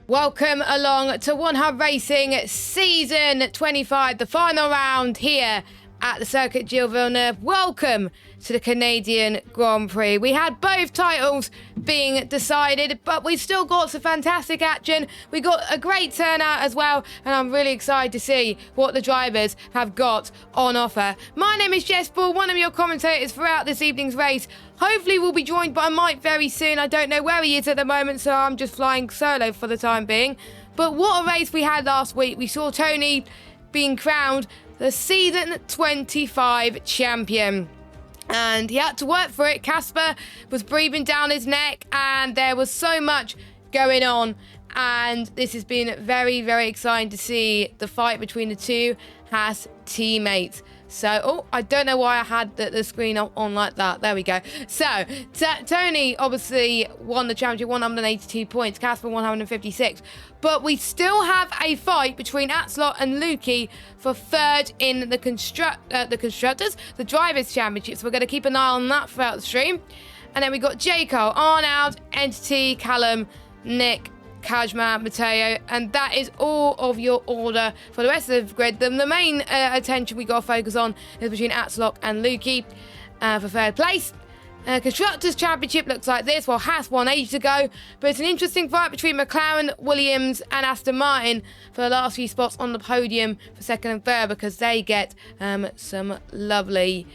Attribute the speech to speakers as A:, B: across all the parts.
A: Welcome along to One Hub Racing Season 25, the final round here at the Circuit Gilles Villeneuve. Welcome to the Canadian Grand Prix. We had both titles being decided, but we still got some fantastic action. We got a great turnout as well, and I'm really excited to see what the drivers have got on offer. My name is Jess Ball, one of your commentators throughout this evening's race. Hopefully we'll be joined by Mike very soon. I don't know where he is at the moment, so I'm just flying solo for the time being. But what a race we had last week. We saw Tony being crowned the Season 25 champion. And he had to work for it. Casper was breathing down his neck, and there was so much going on. And this has been very, very exciting to see the fight between the two Haas teammates. So, I don't know why I had the screen on like that. There we go. So, Tony obviously won the championship, 182 points. Casper, 156. But we still have a fight between Atslot and Lukey for third in the Drivers' Championship. So, we're going to keep an eye on that throughout the stream. And then we got Jaco, Arnold, Entity, Callum, Nick, Kajma, Mateo, and that is all of your order for the rest of the grid. The main attention we got to focus on is between Atslok and Lukey for third place. Constructors' Championship looks like this. Well, Haas won ages ago, but it's an interesting fight between McLaren, Williams, and Aston Martin for the last few spots on the podium for second and third, because they get some lovely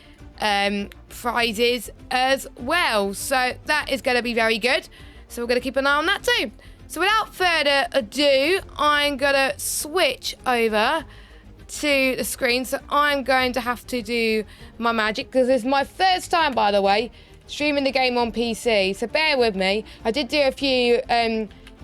A: prizes as well. So that is going to be very good. So we're going to keep an eye on that too. So without further ado, I'm going to switch over to the screen. So I'm going to have to do my magic, because it's my first time, by the way, streaming the game on PC. So bear with me. I did do a few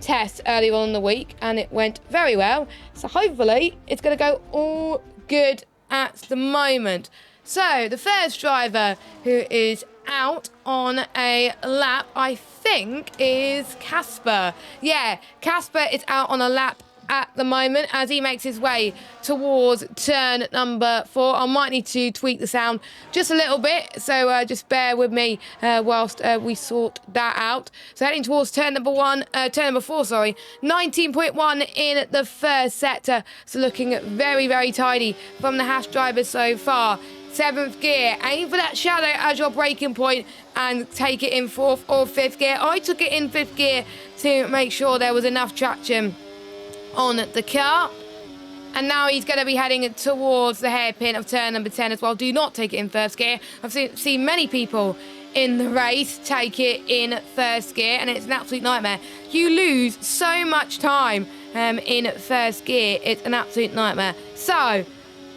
A: tests earlier on in the week, and it went very well. So hopefully it's going to go all good at the moment. So the first driver who is out on a lap, I think, is Casper. Yeah, Casper is out on a lap at the moment as he makes his way towards turn number 4. I might need to tweak the sound just a little bit, so just bear with me whilst we sort that out. So heading towards turn number 4, sorry. 19.1 in the first sector, so looking very, very tidy from the Haas drivers so far. 7th gear, aim for that shadow as your braking point and take it in 4th or 5th gear. I took it in 5th gear to make sure there was enough traction on the car. And now he's going to be heading towards the hairpin of turn number 10 as well. Do not take it in 1st gear. I've seen many people in the race take it in 1st gear, and it's an absolute nightmare. You lose so much time in 1st gear. It's an absolute nightmare. So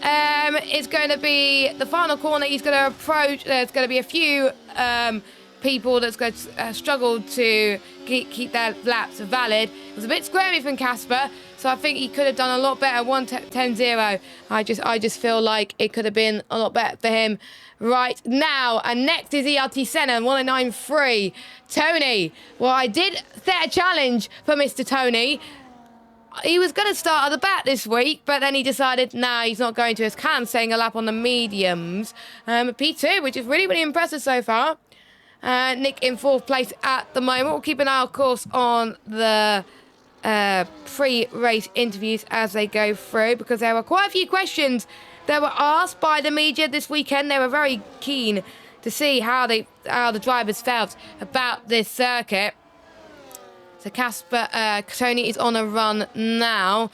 A: it's going to be the final corner he's going to approach. There's going to be a few people that's going to struggle to keep their laps valid. It was a bit squirmy from Casper, so I think he could have done a lot better. 1:10.0. I just feel like it could have been a lot better for him right now. And next is ERT Senna, 1:09.3. Tony. Well, I did set a challenge for Mr. Tony. He was going to start at the back this week, but then he decided, no, he's not going to. As Cam saying a lap on the mediums. P2, which is really, really impressive so far. Nick in 4th place at the moment. We'll keep an eye, of course, on the pre-race interviews as they go through, because there were quite a few questions that were asked by the media this weekend. They were very keen to see how the drivers felt about this circuit. So Tony is on a run now.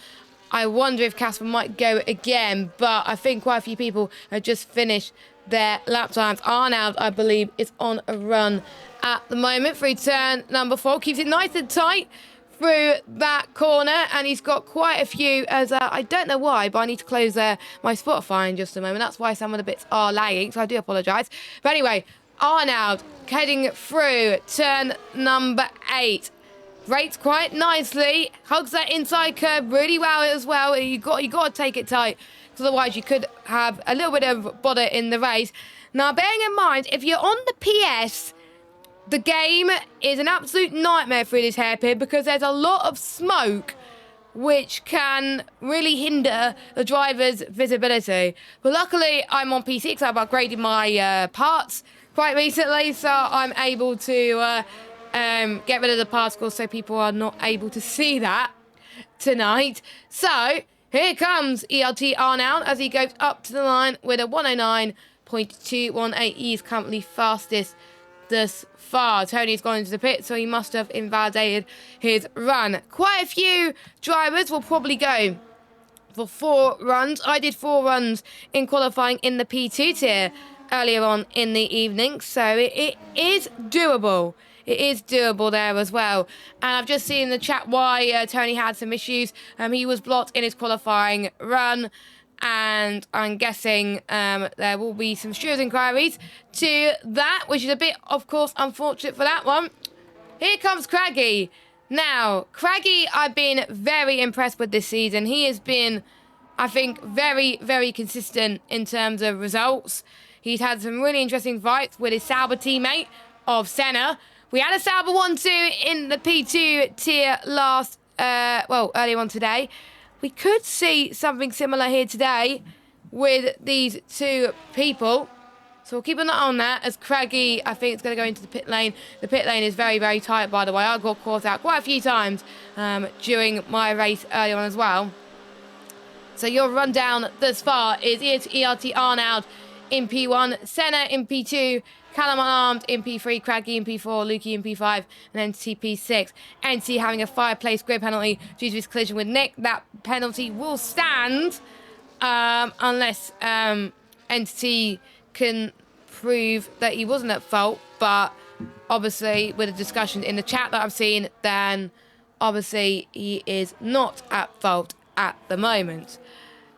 A: I wonder if Casper might go again, but I think quite a few people have just finished their lap times. Arnold, I believe, is on a run at the moment through turn number 4. Keeps it nice and tight through that corner, and he's got quite a few, as I don't know why, but I need to close my Spotify in just a moment. That's why some of the bits are lagging, so I do apologise. But anyway, Arnold heading through turn number 8. Rates quite nicely, hugs that inside curve really well as well. You got to take it tight, because otherwise you could have a little bit of bother in the race. Now, bearing in mind, if you're on the PS, the game is an absolute nightmare through this hairpin, because there's a lot of smoke which can really hinder the driver's visibility. But luckily, I'm on PC because I've upgraded my parts quite recently, so I'm able to get rid of the particles so people are not able to see that. tonight. So here comes ELT Arnold as he goes up to the line with a 109.218. He is currently fastest thus far. Tony's gone into the pit, so he must have invalidated his run. Quite a few drivers will probably go for 4 runs. I did 4 runs in qualifying in the P2 tier earlier on in the evening, so it is doable. It is doable there as well. And I've just seen in the chat why Tony had some issues. He was blocked in his qualifying run, and I'm guessing there will be some stewards inquiries to that, which is a bit, of course, unfortunate for that one. Here comes Craggy. Now, Craggy, I've been very impressed with this season. He has been, I think, very, very consistent in terms of results. He's had some really interesting fights with his Sauber teammate of Senna. We had a Sauber 1-2 in the P2 tier earlier on today. We could see something similar here today with these 2 people. So we'll keep an eye on that as Craggy, I think, is going to go into the pit lane. The pit lane is very, very tight, by the way. I got caught out quite a few times during my race earlier on as well. So your rundown thus far is ELT Arnold in P1, Senna in P2, Callum Unarmed in P3, Craggy in P4, Lukey in P5, and NT P6. NT having a 5-place grid penalty due to his collision with Nick. That penalty will stand unless NT can prove that he wasn't at fault. But obviously, with the discussion in the chat that I've seen, then obviously he is not at fault at the moment.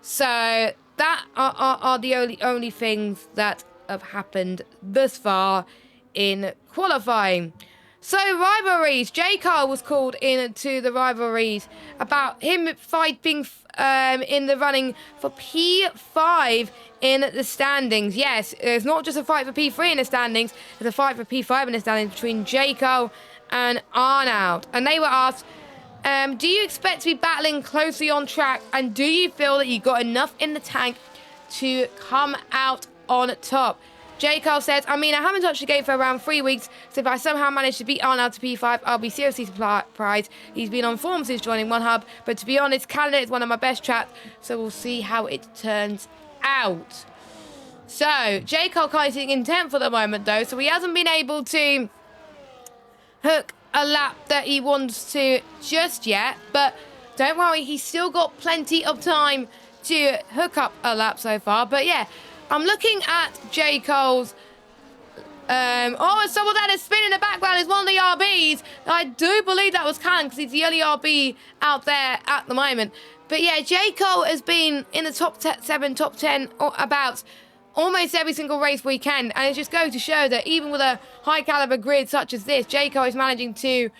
A: So that are the only things that have happened thus far in qualifying. So rivalries. J. Carl was called into the rivalries about him fighting in the running for P5 in the standings. Yes, it's not just a fight for P3 in the standings, it's a fight for P5 in the standings between J. Carl and Arnold. And they were asked, do you expect to be battling closely on track, and do you feel that you got enough in the tank to come out on top? J. Carl says, I mean, I haven't touched the game for around 3 weeks, so if I somehow manage to beat Arnold to P5, I'll be seriously surprised. He's been on form since joining One Hub, but to be honest, Canada is one of my best tracks, so we'll see how it turns out. So, J. Carl kind of sitting in 10th for the moment, though, so he hasn't been able to hook a lap that he wants to just yet, but don't worry, he's still got plenty of time to hook up a lap so far. But yeah, I'm looking at J. Cole's and someone that is spinning in the background is one of the RBs. I do believe that was Callum, because he's the only RB out there at the moment. But yeah, J. Cole has been in the top 7, top 10 or about almost every single race weekend, and it just goes to show that even with a high caliber grid such as this, J. Cole is managing to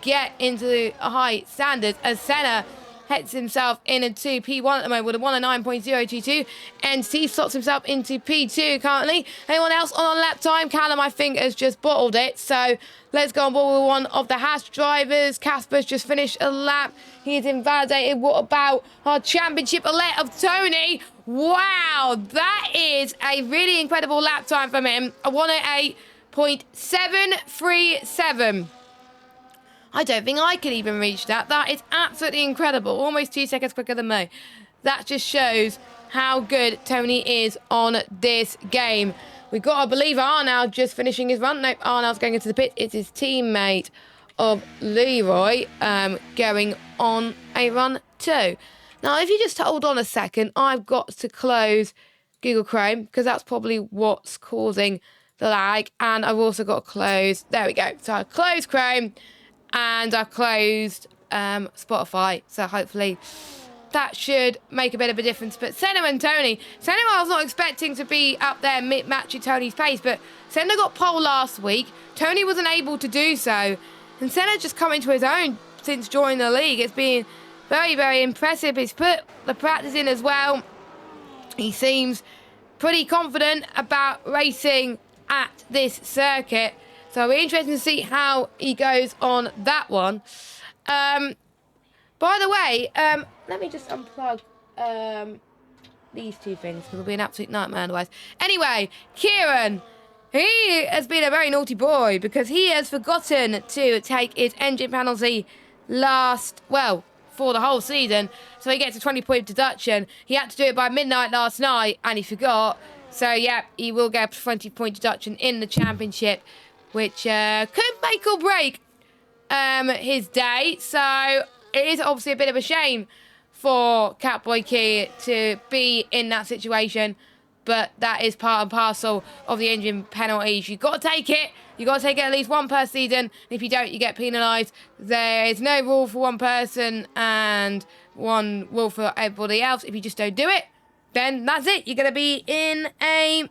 A: get into a high standards as Senna heads himself into P1 at the moment with a 109.022, and Steve slots himself into P2 currently. Anyone else on lap time? Callum, I think, has just bottled it, so let's go on board with one of the Haas drivers. Casper's just finished a lap. He's invalidated. What about our championship elite of Tony? Wow, that is a really incredible lap time from him. A 108.737. I don't think I could even reach that. That is absolutely incredible. Almost 2 seconds quicker than me. That just shows how good Tony is on this game. We've got to believe Arnold just finishing his run. Nope, Arnold's going into the pit. It's his teammate of Leroy going on a run too. Now, if you just hold on a second, I've got to close Google Chrome, because that's probably what's causing the lag. And I've also got to close, there we go. So I closed Chrome and I closed Spotify. So hopefully that should make a bit of a difference. But Senna and Tony, Senna I was not expecting to be up there matching Tony's pace, but Senna got pole last week. Tony wasn't able to do so. And Senna just come into his own since joining the league. It's been very, very impressive. He's put the practice in as well. He seems pretty confident about racing at this circuit. So it'll be interesting to see how he goes on that one. By the way, let me just unplug these two things, because it'll be an absolute nightmare otherwise. Anyway, Kieran, he has been a very naughty boy, because he has forgotten to take his engine penalty for the whole season. So he gets a 20-point deduction. He had to do it by midnight last night, and he forgot. So, yeah, he will get a 20-point deduction in the championship, which could make or break his day. So it is obviously a bit of a shame for Catboy Key to be in that situation, but that is part and parcel of the engine penalties. You've got to take it. You've got to take it at least one per season. And if you don't, you get penalised. There is no rule for one person and one rule for everybody else. If you just don't do it, then that's it. You're going to be in a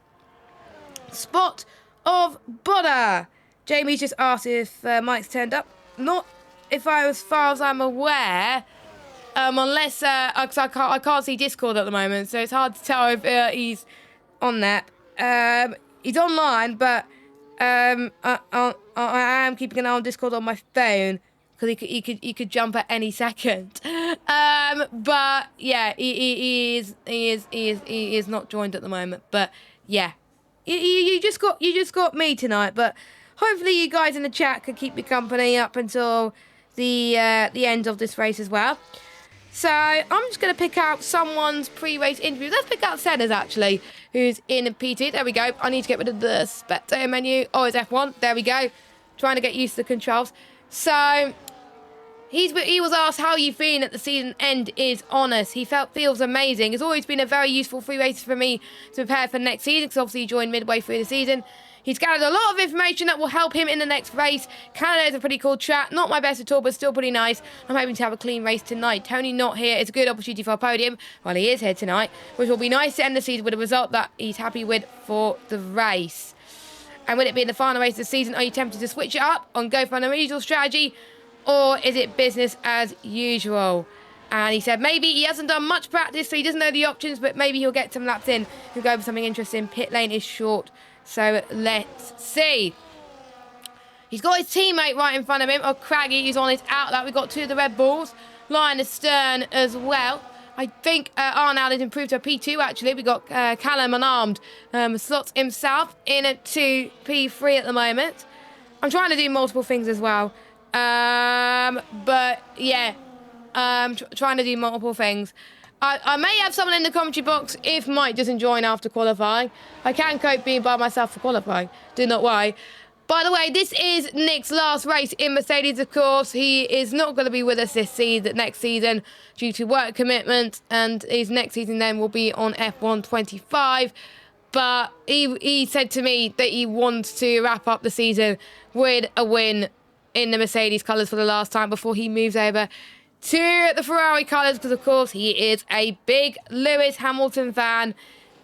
A: spot of bother. Jamie's just asked if Mike's turned up. Not if as far as I'm aware. Unless, because I can't see Discord at the moment, so it's hard to tell if he's on that. He's online, but I am keeping an eye on Discord on my phone because he could jump at any second. But yeah, he is not joined at the moment. But yeah, you just got me tonight. But hopefully you guys in the chat could keep me company up until the end of this race as well. So I'm just going to pick out someone's pre-race interview. Let's pick out Senna's, actually, who's in PT. There we go. I need to get rid of the spectator menu. Oh, it's F1. There we go. Trying to get used to the controls. So he was asked how you feeling at the season end is honest. He feels amazing. It's always been a very useful free race for me to prepare for next season, because obviously he joined midway through the season. He's gathered a lot of information that will help him in the next race. Canada is a pretty cool track. Not my best at all, but still pretty nice. I'm hoping to have a clean race tonight. Tony not here. It's a good opportunity for a podium. Well, he is here tonight, which will be nice to end the season with a result that he's happy with for the race. And with it being the final race of the season, are you tempted to switch it up and go for an unusual strategy? Or is it business as usual? And he said maybe he hasn't done much practice, so he doesn't know the options, but maybe he'll get some laps in and go for something interesting. Pit lane is short. So let's see. He's got his teammate right in front of him, Craggy, who's on his outlap. We've got two of the Red Bulls, lying astern as well. I think Arnold has improved to a P2, actually. We've got Callum unarmed. Slots himself in a 2P3 at the moment. I'm trying to do multiple things as well. But, yeah. Trying to do multiple things. I may have someone in the commentary box if Mike doesn't join after qualifying. I can cope being by myself for qualifying. Do not worry. By the way, this is Nick's last race in Mercedes, of course. He is not going to be with us next season due to work commitments, and his next season then will be on F1 25. But he said to me that he wants to wrap up the season with a win in the Mercedes colours for the last time before he moves over to the Ferrari colours, because of course he is a big Lewis Hamilton fan,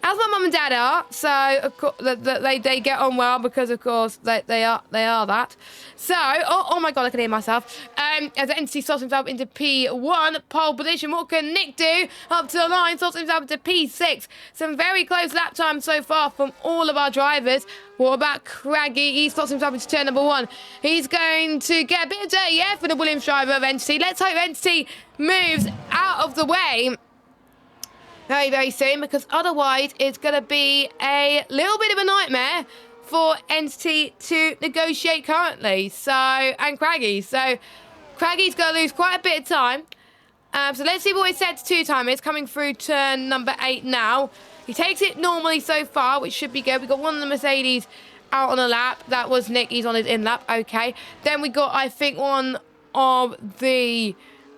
A: as my mum and dad are. So of course, they get on well, because of course they are that. So oh my god, I can hear myself. As the entity slots himself into P1 pole position, what can Nick do? Up to the line, slots himself into P6. Some very close lap times so far from all of our drivers. What about Craggy? He slots himself into turn number 1. He's going to get a bit of dirty air for the Williams driver of Entity. Let's hope Entity moves out of the way very, very soon, because otherwise it's going to be a little bit of a nightmare for Entity to negotiate currently. So, and Craggy. So, Craggy's going to lose quite a bit of time. So let's see what his set to 2 time is, coming through turn number 8 now. He takes it normally so far, which should be good. We got one of the Mercedes out on a lap. That was Nick. He's on his in lap. Okay. Then we got, I think, one of the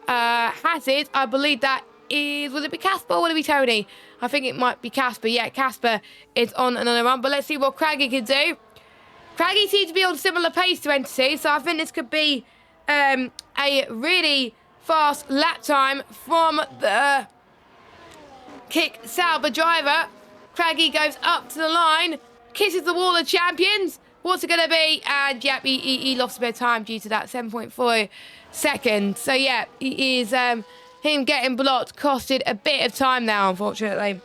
A: Hazards. I believe that is, would it be Casper or would it be Tony? I think it might be Casper. Yeah, Casper is on another run. But let's see what Craggy can do. Craggy seems to be on similar pace to Entity, so I think this could be a really fast lap time from the Kick Sauber driver. Craggy goes up to the line, kisses the wall of champions. What's it going to be? And yep, he lost a bit of time due to that 7.4 seconds. So yeah, he is him getting blocked costed a bit of time now, unfortunately,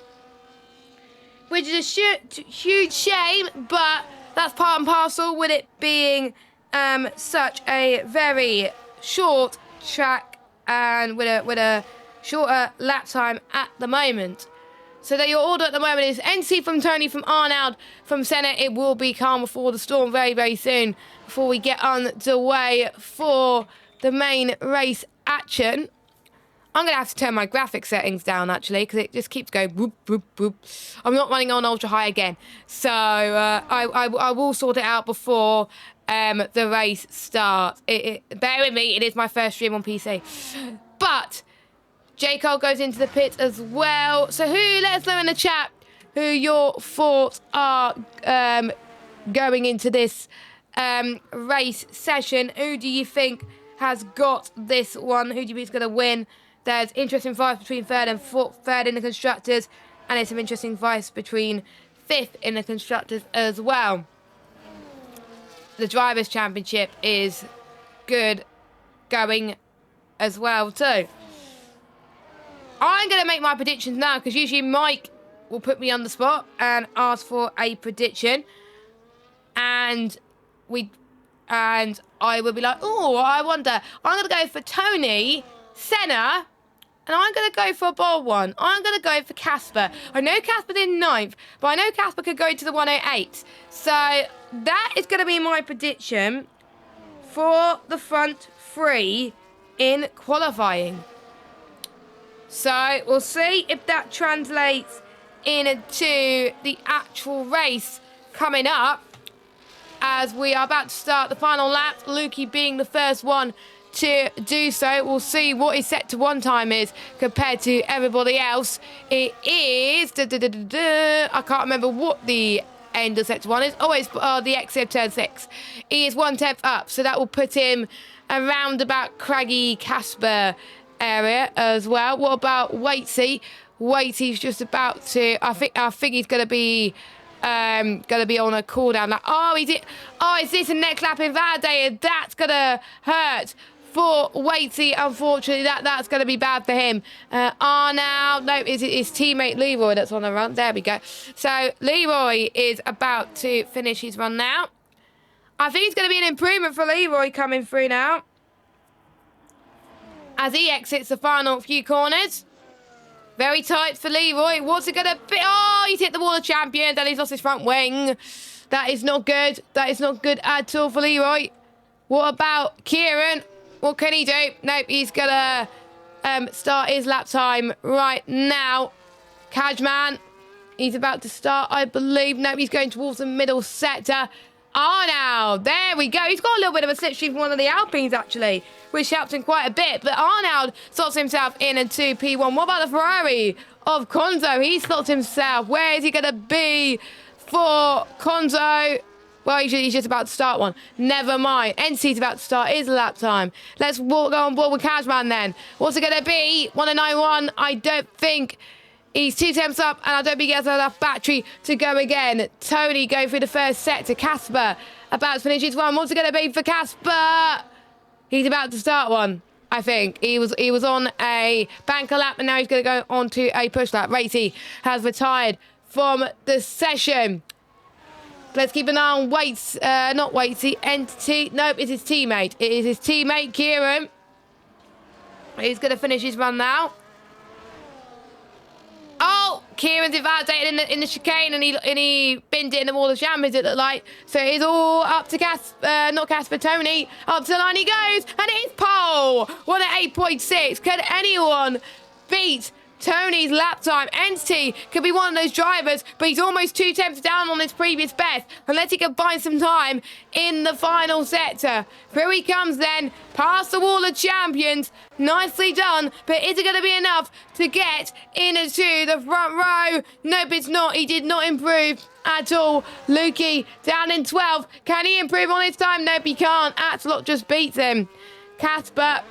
A: which is a huge shame. But that's part and parcel with it being such a very short track and with a shorter lap time at the moment. So that your order at the moment is NC from Tony, from Arnold, from Senna. It will be calm before the storm very, very soon, before we get underway for the main race action. I'm going to have to turn my graphic settings down, actually, because it just keeps going whoop, whoop, whoop. I'm not running on ultra high again. So I will sort it out before the race starts. Bear with me, it is my first stream on PC. But J. Cole goes into the pit as well. So let us know in the chat who your thoughts are going into this race session. Who do you think has got this one? Who do you think is going to win? There's interesting fights between third and third in the constructors, and there's some interesting fights between fifth in the constructors as well. The drivers' championship is good going as well too. I'm going to make my predictions now because usually Mike will put me on the spot and ask for a prediction, and I will be like, oh, I wonder. I'm going to go for Tony, Senna, and I'm going to go for a bold one. I'm going to go for Casper. I know Casper did 9th, but I know Casper could go to the 108. So that is going to be my prediction for the front three in qualifying. So we'll see if that translates into the actual race coming up, as we are about to start the final lap. Lukey being the first one to do so. We'll see what his set to 1 time is compared to everybody else. It is I can't remember what the end of set to 1 is. Oh, it's the exit of turn 6. He is 1/10 up, so that will put him around about Craggy Casper area as well. What about Waitsy? Waity's just about to. I think he's gonna be on a cooldown. Like, is this a neck lap invalidated? That's gonna hurt for Waitsy. Unfortunately, that's gonna be bad for him. Now, no, is it his teammate Leroy that's on the run? There we go. So Leroy is about to finish his run now. I think it's gonna be an improvement for Leroy coming through now, as he exits the final few corners. Very tight for Leroy. What's it going to be? Oh, he's hit the wall of champions and he's lost his front wing. That is not good. That is not good at all for Leroy. What about Kieran? What can he do? Nope, he's going to start his lap time right now. Cajman, he's about to start, I believe. Nope, he's going towards the middle sector. Arnold, there we go. He's got a little bit of a slipstream from one of the Alpines, actually, which helped him quite a bit. But Arnold slots himself in into P1. What about the Ferrari of Konzo? He slots himself. Where is he going to be for Konzo? Well, he's just about to start one. Never mind. NC's about to start his lap time. Let's go on board with Cashman then. What's it going to be? 1:91. I don't think. He's 2 temps up, and I don't think he has enough battery to go again. Tony going through the first set to Casper. About to finish his run. What's it going to be for Casper? He's about to start one, I think. He was on a banker lap, and now he's going to go on to a push lap. Racy has retired from the session. Let's keep an eye on not Waitsy, Entity. Nope, it's his teammate. It is his teammate, Kieran. He's going to finish his run now. Oh, Kieran's invalidated in the chicane, and he binned it in the wall of champions, it looked like. So it's all up to not Casper, Tony. Up to the line he goes, and it is pole. What an 8.6. Could anyone beat Tony's lap time? Entity could be one of those drivers, but he's almost 2 temps down on his previous best, unless he can find some time in the final sector. Here he comes then, past the wall of champions. Nicely done, but is it going to be enough to get into the front row? Nope, it's not. He did not improve at all. Lukey down in 12th. Can he improve on his time? Nope, he can't. Axelot just beats him. Casper,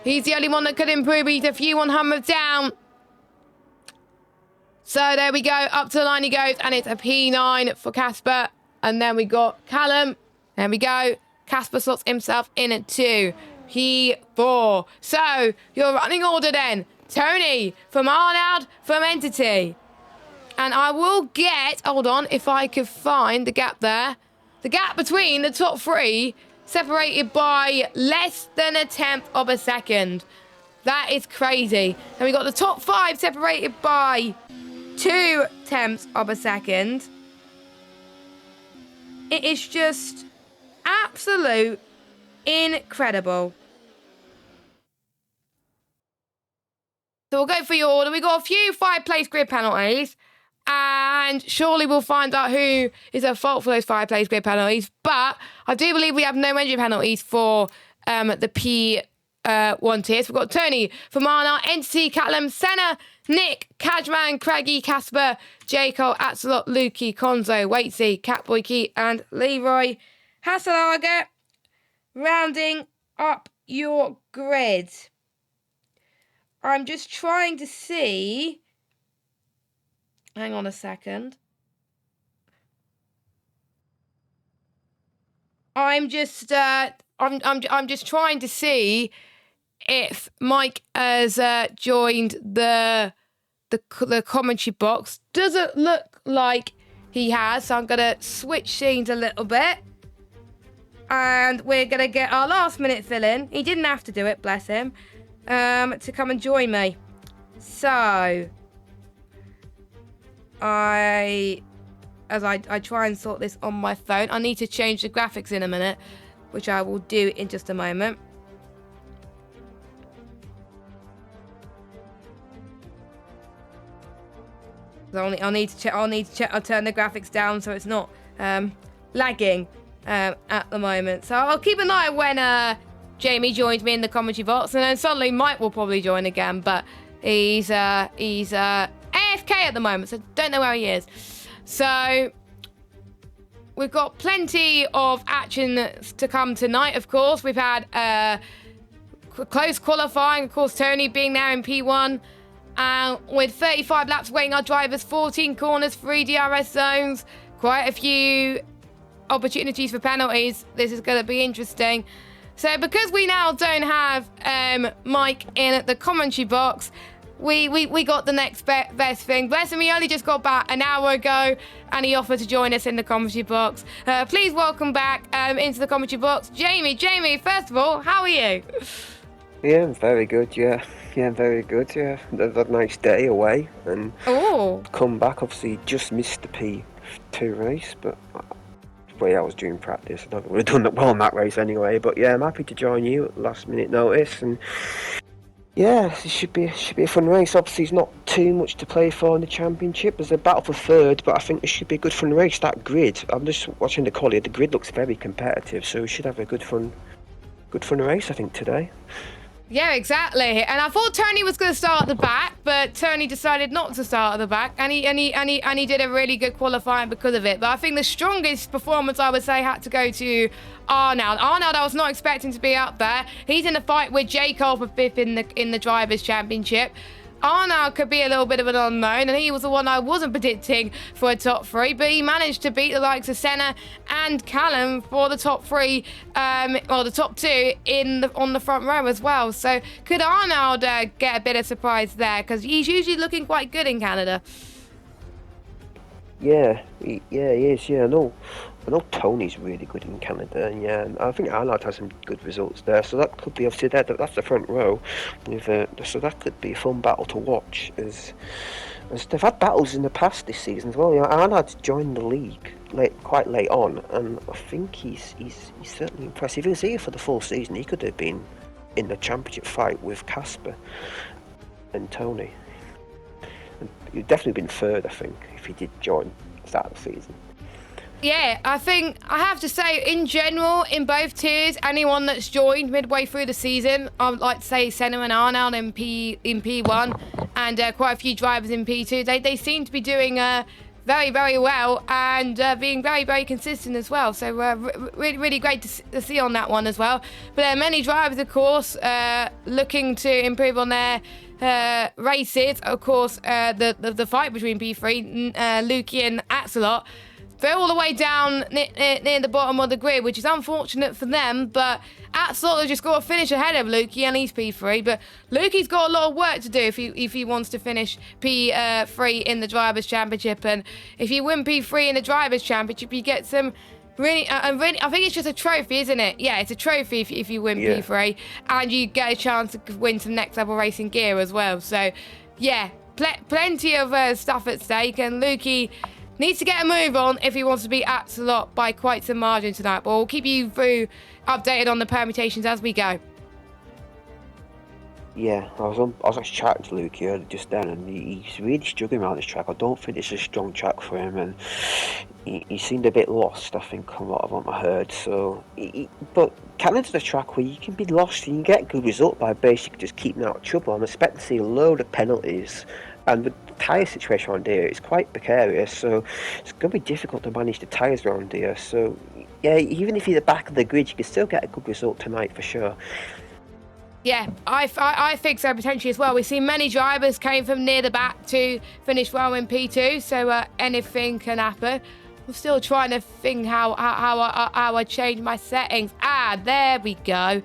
A: he's the only one that could improve. He's a few 100 down. So there we go. Up to the line he goes, and it's a P9 for Casper. And then we got Callum. There we go. Casper slots himself in at 2. P4. So, your running order then. Tony from Arnold from Entity. And I will get, hold on, if I could find the gap there. The gap between the top 3 separated by less than 1/10 of a second. That is crazy. And we got the top 5 separated by 2/10 of a second. It is just absolute incredible. we'll go for your order. We got a few 5-place grid penalties, and surely we'll find out who is at fault for those 5-place grid penalties. But I do believe we have no entry penalties for the P1 tiers. We've got Tony, Famana, Entity, Callum, Senna, Nick, Kajman, Craigie, Casper, Jaco, Axelot, Lukey, Konzo, Waitsy, Catboy Key, and Leroy Hasselager. Rounding up your grid. I'm just trying to see. Hang on a second. I'm just trying to see if Mike has joined the commentary box. Doesn't look like he has, so I'm gonna switch scenes a little bit. And we're going to get our last minute fill in. He didn't have to do it, bless him, to come and join me. So, as I try and sort this on my phone, I need to change the graphics in a minute, which I will do in just a moment. So I'll need to check. I'll turn the graphics down so it's not lagging. At the moment, so I'll keep an eye when Jamie joins me in the commentary box, and then suddenly Mike will probably join again, but he's AFK at the moment, so don't know where he is. So we've got plenty of action to come tonight. Of course, we've had close qualifying, of course, Tony being there in P1, with 35 laps waiting our drivers, 14 corners, 3 DRS zones, quite a few opportunities for penalties. This is going to be interesting. So because we now don't have Mike in the commentary box, we got the next best thing. Bless him, he only just got back an hour ago, and he offered to join us in the commentary box. Please welcome back into the commentary box, Jamie. Jamie, first of all, how are you?
B: Yeah, I'm very good, yeah. Yeah, very good, yeah. Had a nice day away, and come back. Obviously, just missed the P2 race, but I was doing practice. I don't think we would have done that well in that race anyway. But yeah, I'm happy to join you at last minute notice, and yeah, it should be a fun race. Obviously, it's not too much to play for in the championship. There's a battle for third, but I think it should be a good fun race. That grid, I'm just watching the quality. The grid looks very competitive, so we should have a good fun race, I think, today.
A: Yeah, exactly. And I thought Tony was going to start at the back, but Tony decided not to start at the back, and he did a really good qualifying because of it. But I think the strongest performance, I would say, had to go to Arnold. Arnold, I was not expecting to be up there. He's in a fight with J. Cole for 5th in the Drivers' Championship. Arnold could be a little bit of an unknown, and he was the one I wasn't predicting for a top 3, but he managed to beat the likes of Senna and Callum for the top 3, the top 2 on the front row as well. So could Arnold get a bit of surprise there, because he's usually looking quite good in Canada?
B: Yeah, he is. Yeah, I know Tony's really good in Canada, and yeah, and I think Arnold has some good results there. So that could be obviously there. That's the front row, so that could be a fun battle to watch. As they've had battles in the past this season as well. You know, Arnold joined the league quite late on, and I think he's certainly impressive. If he was here for the full season, he could have been in the championship fight with Casper and Tony. And he'd definitely been third, I think, if he did join at the start of the season.
A: Yeah, I think I have to say, in general, in both tiers, anyone that's joined midway through the season, I would like to say Senna and Arnold in P1, and quite a few drivers in P2. They seem to be doing very, very well, and being very, very consistent as well. So really, really great to see on that one as well. But there are many drivers, of course, looking to improve on their races. Of course, the fight between P3, Lukey and Axelot, they're all the way down near the bottom of the grid, which is unfortunate for them, but Axelot has just got to finish ahead of Lukey, and he's P3, but Lukey's got a lot of work to do if he wants to finish P3 in the Drivers' Championship, and if you win P3 in the Drivers' Championship, you get some really, I think it's just a trophy, isn't it? Yeah, it's a trophy if you win P3, and you get a chance to win some next level racing gear as well. So, yeah, plenty of stuff at stake, and Lukey needs to get a move on if he wants to beat Axelot by quite some margin tonight. But we'll keep you updated on the permutations as we go.
B: Yeah, I was actually chatting to Luke earlier just then, and he's really struggling around this track. I don't think it's a strong track for him, and he seemed a bit lost. I think a lot of what I heard. So, but Canada's a track where you can be lost and you get a good result by basically just keeping out of trouble. I'm expecting to see a load of penalties, and with the tyre situation around here, it's quite precarious. So it's going to be difficult to manage the tyres around here. So yeah, even if you're the back of the grid, you can still get a good result tonight for sure.
A: Yeah, I think so potentially as well. We've seen many drivers came from near the back to finish well in P2, so anything can happen. I'm still trying to think how I change my settings. There we go.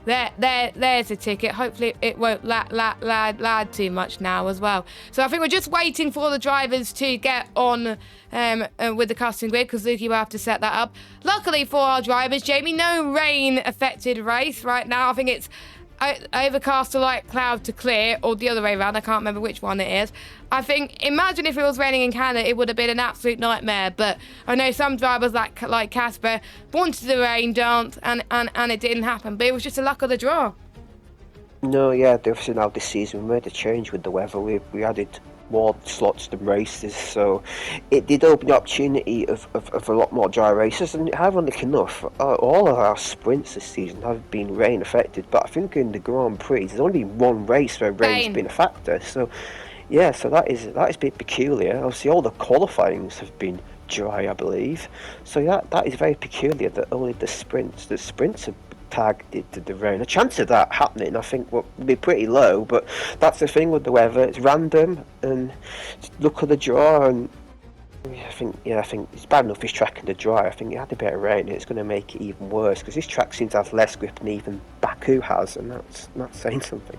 A: There's a ticket. Hopefully it won't lag too much now as well. So I think we're just waiting for the drivers to get on with the custom grid, because Lukey will have to set that up. Luckily for our drivers, Jamie, no rain affected race right now. I think it's overcast to light, cloud to clear, or the other way around. I can't remember which one it is. I think, imagine if it was raining in Canada, it would have been an absolute nightmare. But I know some drivers like Casper wanted the rain dance, and it didn't happen. But it was just the luck of the draw.
B: No, yeah, obviously now this season we made a change with the weather. We added more slots to races, so it did open the opportunity of a lot more dry races. And ironically enough, all of our sprints this season have been rain affected. But I think in the Grand Prix, there's only been one race where rain's been a factor. So yeah, so that is a bit peculiar. Obviously, all the qualifyings have been dry, I believe. So yeah, that is very peculiar that only the sprints have targeted to the rain. A chance of that happening, I think, will be pretty low. But that's the thing with the weather; it's random, and look at the draw. And I think it's bad enough this track in the dry. I think it had a bit of rain, and it's going to make it even worse because this track seems to have less grip than even Baku has, and that's not saying something.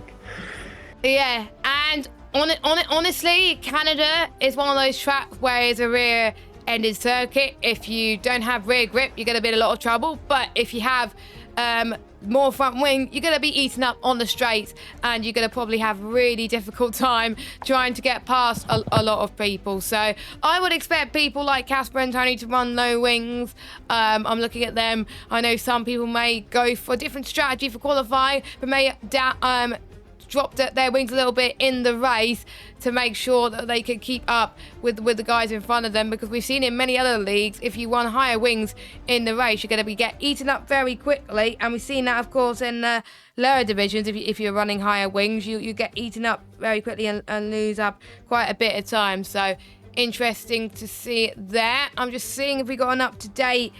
A: Yeah, and honestly, Canada is one of those tracks where it's a rear-ended circuit. If you don't have rear grip, you're going to be in a lot of trouble. But if you have more front wing, you're going to be eaten up on the straights, and you're going to probably have really difficult time trying to get past a lot of people. So I would expect people like Casper and Tony to run low wings. I'm looking at them. I know some people may go for a different strategy for qualifying, but may dropped their wings a little bit in the race to make sure that they can keep up with the guys in front of them, because we've seen in many other leagues, if you run higher wings in the race, you're going to get eaten up very quickly. And we've seen that, of course, in lower divisions. If you're running higher wings, you get eaten up very quickly and lose up quite a bit of time. So interesting to see there. I'm just seeing if we got an up-to-date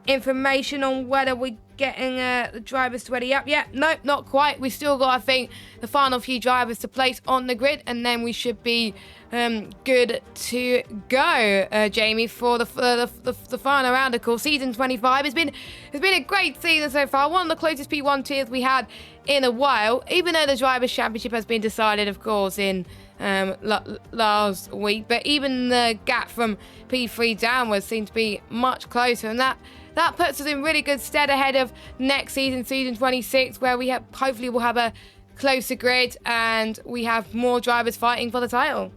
A: information on whether we're getting the drivers to ready up yet. Nope, not quite. We still got, I think, the final few drivers to place on the grid, and then we should be good to go, Jamie, for the final round. Of course, season 25 has been a great season so far. One of the closest P1 tiers we had in a while, even though the Drivers' Championship has been decided, of course, in last week. But even the gap from P3 downwards seemed to be much closer, and that puts us in really good stead ahead of next season, season 26, where we hopefully we'll have a closer grid and we have more drivers fighting for the title.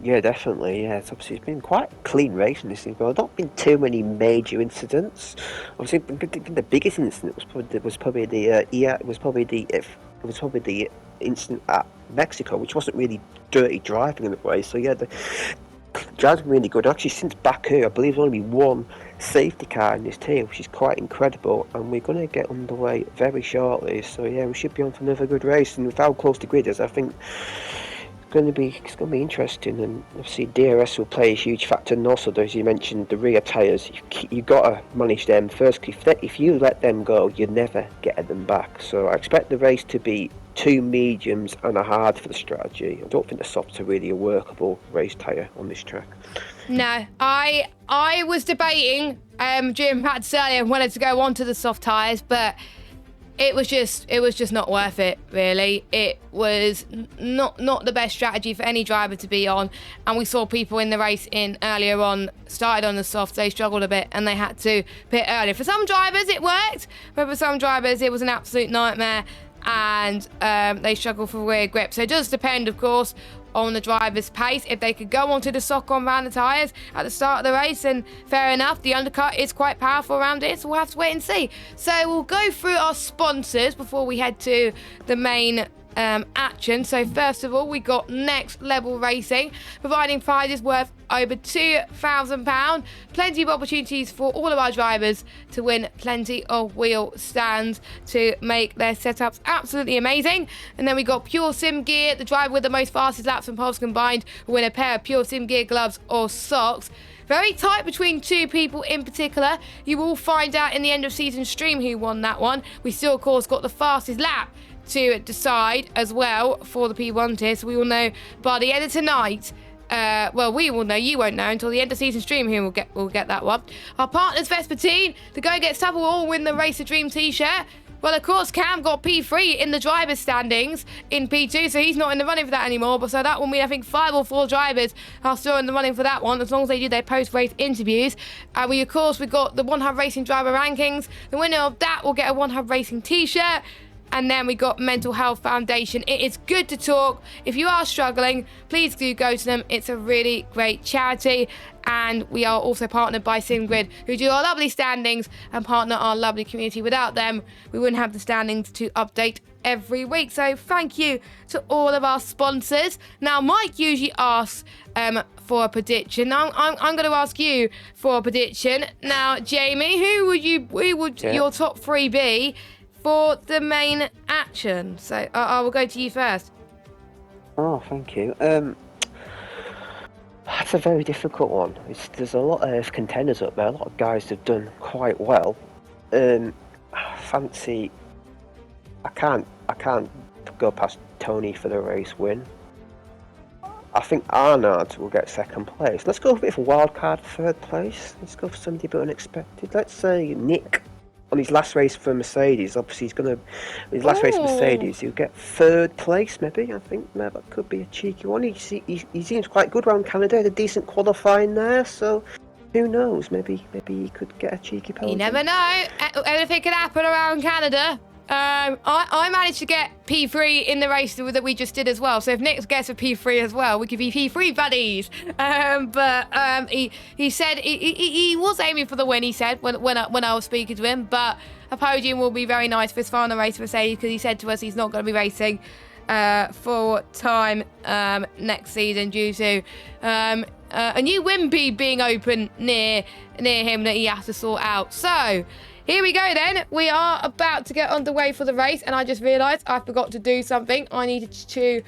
B: Yeah, definitely. Yeah, it's been quite a clean race in this thing, but there have not been too many major incidents. Obviously, the biggest incident was probably the incident at Mexico, which wasn't really dirty driving in a way. So yeah, the driving's been really good. Actually, since Baku, I believe there's only been one safety car in this tier, which is quite incredible. And we're going to get underway very shortly. So yeah, we should be on for another good race. And with how close the grid is, I think it's going to be interesting. And obviously DRS will play a huge factor. And also, as you mentioned, the rear tyres, you've got to manage them first. If you let them go, you never get them back. So I expect the race to be 2 mediums and a hard for the strategy. I don't think the softs are really a workable race tyre on this track.
A: No, I was debating during practice earlier and wanted to go on to the soft tyres, but it was just not worth it, really. It was not the best strategy for any driver to be on, and we saw people in the race earlier on started on the softs. They struggled a bit and they had to pit earlier. For some drivers it worked, but for some drivers it was an absolute nightmare, and they struggle for rear grip. So it does depend, of course, on the driver's pace. If they could go onto the sock on round the tyres at the start of the race, then fair enough. The undercut is quite powerful around it, so we'll have to wait and see. So we'll go through our sponsors before we head to the main action. So first of all, we got Next Level Racing, providing prizes worth over £2,000. Plenty of opportunities for all of our drivers to win plenty of wheel stands to make their setups absolutely amazing. And then we got Pure Sim Gear. The driver with the most fastest laps and poles combined will win a pair of Pure Sim Gear gloves or socks. Very tight between two people in particular. You will find out in the end of season stream who won that one. We still, of course, got the fastest lap to decide as well for the P1 tier, so we will know by the end of tonight. Well, we will know. You won't know until the end of season stream who will get that one. Our partners, Vespertine, the Go Get Stuff will all win the Race of Dream t-shirt. Well, of course, Cam got P3 in the drivers' standings in P2, so he's not in the running for that anymore. But so that will mean I think 5 or 4 drivers are still in the running for that one, as long as they do their post-race interviews. We got the One Hub Racing driver rankings. The winner of that will get a One Hub Racing t-shirt. And then we got Mental Health Foundation. It is good to talk. If you are struggling, please do go to them. It's a really great charity. And we are also partnered by SimGrid, who do our lovely standings and partner our lovely community. Without them, we wouldn't have the standings to update every week. So thank you to all of our sponsors. Now, Mike usually asks for a prediction. Now, I'm going to ask you for a prediction. Now, Jamie, who would your top 3 be for the main action? So I will go to you first.
B: Oh, thank you. That's a very difficult one. There's a lot of contenders up there. A lot of guys have done quite well. Fancy. I can't go past Tony for the race win. I think Arnaud will get second place. Let's go for a bit of a wild card third place. Let's go for somebody a bit unexpected. Let's say Nick. On his last race for Mercedes, obviously race for Mercedes, he'll get third place maybe. I think that could be a cheeky one. He seems quite good around Canada, had a decent qualifying there, so who knows, maybe he could get a cheeky podium.
A: You never know, anything could happen around Canada. I managed to get P3 in the race that we just did as well. So if Nick gets a P3 as well, we could be P3 buddies. He said he was aiming for the win. He said when I was speaking to him, but a podium will be very nice for his final race for Mercedes, because he said to us he's not going to be racing full time next season due to a new Wimpy being open near him that he has to sort out. So here we go then. We are about to get underway for the race, and I just realised I forgot to do something. I needed to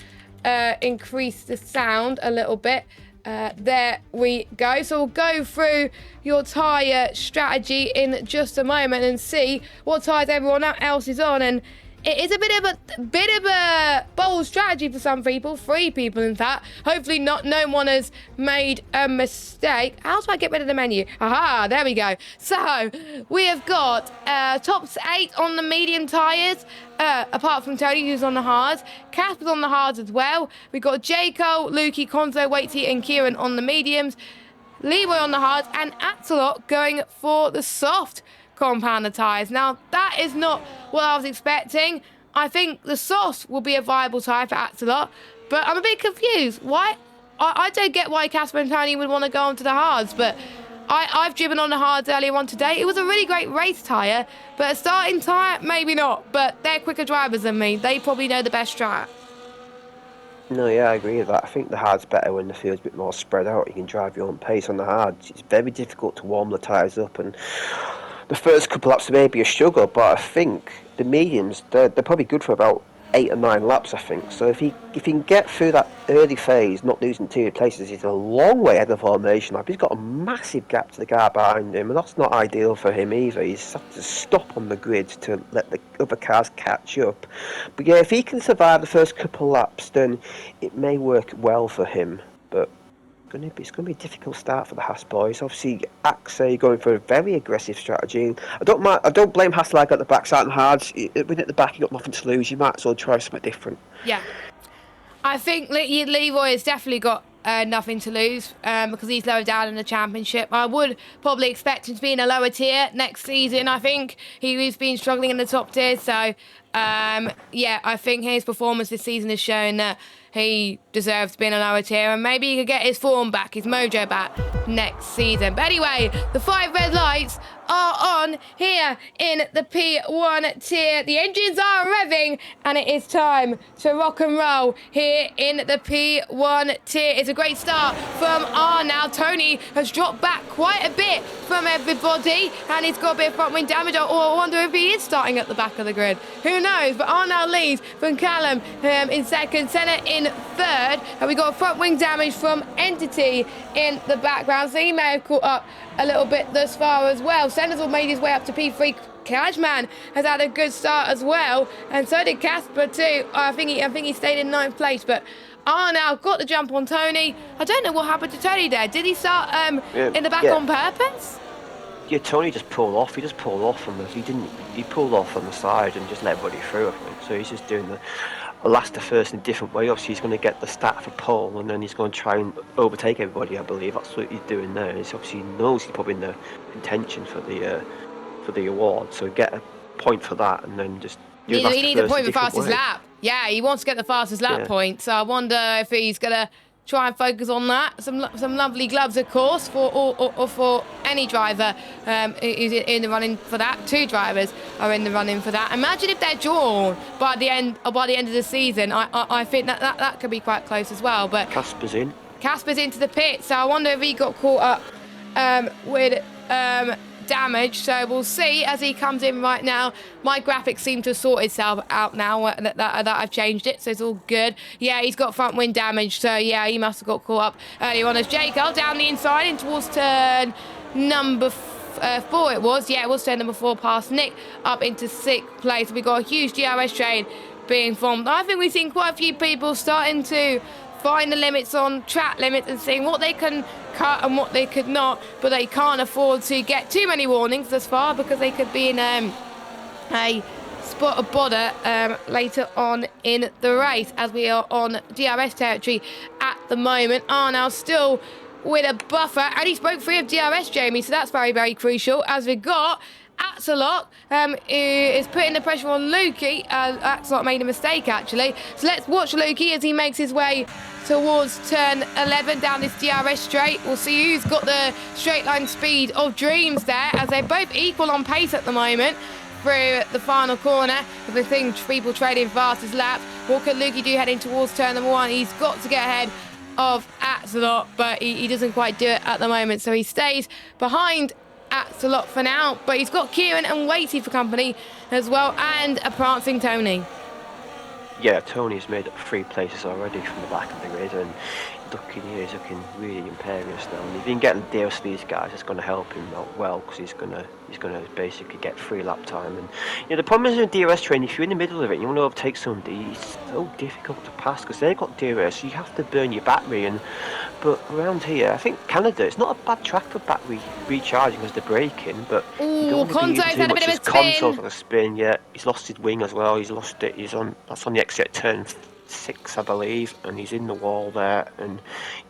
A: increase the sound a little bit. There we go. So we'll go through your tyre strategy in just a moment and see what tyres everyone else is on. And it is a bit of a bold strategy for some people, 3 people in fact. Hopefully no one has made a mistake. How do I get rid of the menu? Aha, there we go. So we have got tops 8 on the medium tyres, apart from Tony, who's on the hards. Casper's on the hards as well. We've got Jaco, Lukey, Konzo, Waitsy and Kieran on the mediums. Leroy on the hards, and Axelot going for the soft compounder tyres. Now, that is not what I was expecting. I think the soft will be a viable tyre for Axelot, but I'm a bit confused. Why? I don't get why Casper and Tony would want to go onto the hards, but I've driven on the hards earlier on today. It was a really great race tyre, but a starting tyre, maybe not. But they're quicker drivers than me. They probably know the best track.
B: No, yeah, I agree with that. I think the hard's better when the field's a bit more spread out. You can drive your own pace on the hards. It's very difficult to warm the tyres up, and the first couple laps may be a struggle, but I think the mediums, they're probably good for about 8 or 9 laps, I think. So if he can get through that early phase, not losing 2 places, he's a long way ahead of the formation. He's got a massive gap to the guy behind him, and that's not ideal for him either. He's had to stop on the grid to let the other cars catch up. But yeah, if he can survive the first couple laps, then it may work well for him. But it's going to be a difficult start for the Haas boys. Obviously, Axe going for a very aggressive strategy. I don't blame Haas at the back starting hard. When at the back, you got nothing to lose. You might as well try something different.
A: Yeah, I think Leroy has definitely got nothing to lose because he's lower down in the championship. I would probably expect him to be in a lower tier next season. I think he's been struggling in the top tier. So yeah, I think his performance this season has shown that he deserves to be in a lower tier, and maybe he could get his form back, his mojo back next season. But anyway, the 5 red lights are on here in the P1 tier. The engines are revving, and it is time to rock and roll here in the P1 tier. It's a great start from Now. Tony has dropped back quite a bit from everybody, and he's got a bit of front wing damage. I wonder if he is starting at the back of the grid. Who knows? But Now leads from Callum in second, Senna in third, and we got front wing damage from Entity in the background, so he may have caught up a little bit thus far as well. Senna's made his way up to P3. Cashman has had a good start as well, and so did Casper too. I think he stayed in 9th place, but Now got the jump on Tony. I don't know what happened to Tony there. Did he start in the back on purpose?
B: Yeah, Tony just pulled off. He just pulled off from he pulled off on the side and just let everybody through, I think. So he's just doing the last to first in a different way. Obviously, he's going to get the stat for pole, and then he's going to try and overtake everybody, I believe. That's what he's doing there. He's obviously knows he's probably in the contention for the award, so get a point for that, and then just do
A: he needs a point for fastest
B: way.
A: lap. Yeah, he wants to get the fastest lap point, so I wonder if he's going to try and focus on that. Some lovely gloves, of course, for any driver who's in the running for that. 2 drivers are in the running for that. Imagine if they're drawn by the end of the season. I think that could be quite close as well. But
B: Casper's in.
A: Casper's into the pit, so I wonder if he got caught up with damage. So we'll see as he comes in right now. My graphics seem to sort itself out now that I've changed it, so it's all good. Yeah, he's got front wing damage, so yeah, he must have got caught up earlier on as Jacob down the inside in towards turn number 4 it was. Yeah, it was turn number 4 past Nick up into 6th place. We got a huge DRS train being formed. I think we've seen quite a few people starting to find the limits on track limits and seeing what they can cut and what they could not, but they can't afford to get too many warnings thus far because they could be in a spot of bother later on in the race, as we are on DRS territory at the moment. Now still with a buffer, and he spoke free of DRS, Jamie, so that's very, very crucial, as we got Axelot is putting the pressure on Lukey. Axelot made a mistake, actually. So let's watch Lukey as he makes his way towards turn 11 down this DRS straight. We'll see who's got the straight line speed of dreams there, as they're both equal on pace at the moment through the final corner. The thing people trading fastest laps. What could Lukey do heading towards turn number 1? He's got to get ahead of Axelot, but he doesn't quite do it at the moment. So he stays behind Axelot for now, but he's got Kieran and Waity for company as well, and a prancing Tony.
B: Yeah, Tony's made up 3 places already from the back of the grid, and he's looking really imperious now. And if he can get deals to these guys, it's going to help him out well, because he's going to basically get free lap time. And the problem is in DRS train, if you're in the middle of it, you want to overtake somebody, it's so difficult to pass because they've got DRS, so you have to burn your battery. But around here, I think Canada, it's not a bad track for battery recharging because they're braking, but
A: Conzo's had a bit of a spin.
B: Conzo's on a spin, yeah. He's lost his wing as well. He's lost it. That's on the exit at turn 6, I believe, and he's in the wall there. And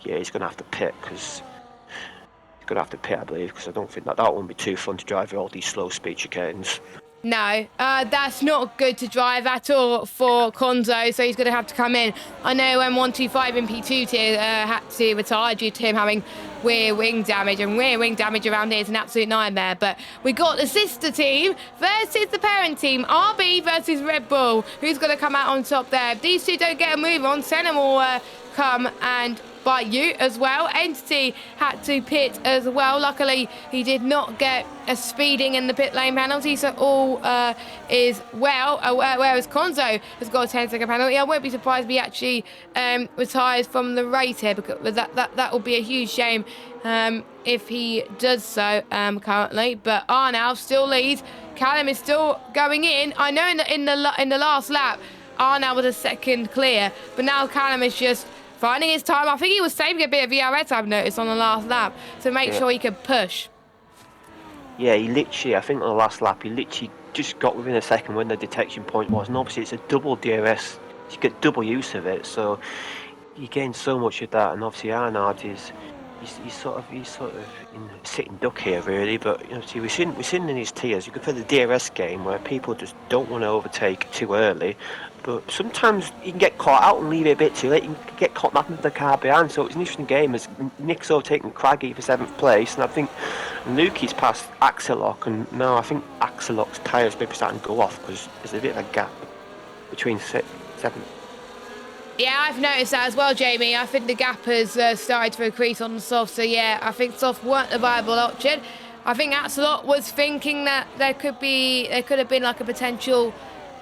B: yeah, he's going to have to pit I believe, because I don't think that won't be too fun to drive with all these slow speed chicanes.
A: No, that's not good to drive at all for Conzo, so he's going to have to come in. I know when 125 in P2 tier had to retire due to him having rear wing damage, and rear wing damage around here is an absolute nightmare. But we got the sister team versus the parent team, RB versus Red Bull. Who's going to come out on top there? If these two don't get a move on, Senna will come and bite you as well. Entity had to pit as well. Luckily, he did not get a speeding in the pit lane penalty, so all is well. Whereas Conzo has got a 10-second penalty. I won't be surprised if he actually retires from the race here, because that will be a huge shame if he does so currently. But Arnow still leads. Callum is still going in. I know in the last lap, Arnow was a second clear, but now Callum is just finding his time. I think he was saving a bit of VRS, I've noticed, on the last lap to make sure he could push. Yeah,
B: he literally, I think on the last lap, he literally just got within a second when the detection point was. And obviously it's a double DRS, you get double use of it, so you gain so much of that. And obviously Arnard is he's sort of in sitting duck here really, but you know, see, we've seen in his tiers. You could play the DRS game where people just don't want to overtake too early, but sometimes you can get caught out and leave it a bit too late. You can get caught napping the car behind. So it's an interesting game as Nick's overtaken Craggy for 7th place, and I think Lukey's passed Axelock, and now I think Axelock's tyres may be starting to go off because there's a bit of a gap between 7th.
A: Yeah, I've noticed that as well, Jamie. I think the gap has started to increase on the soft. So yeah, I think soft weren't a viable option. I think Axelot was thinking that there could have been like a potential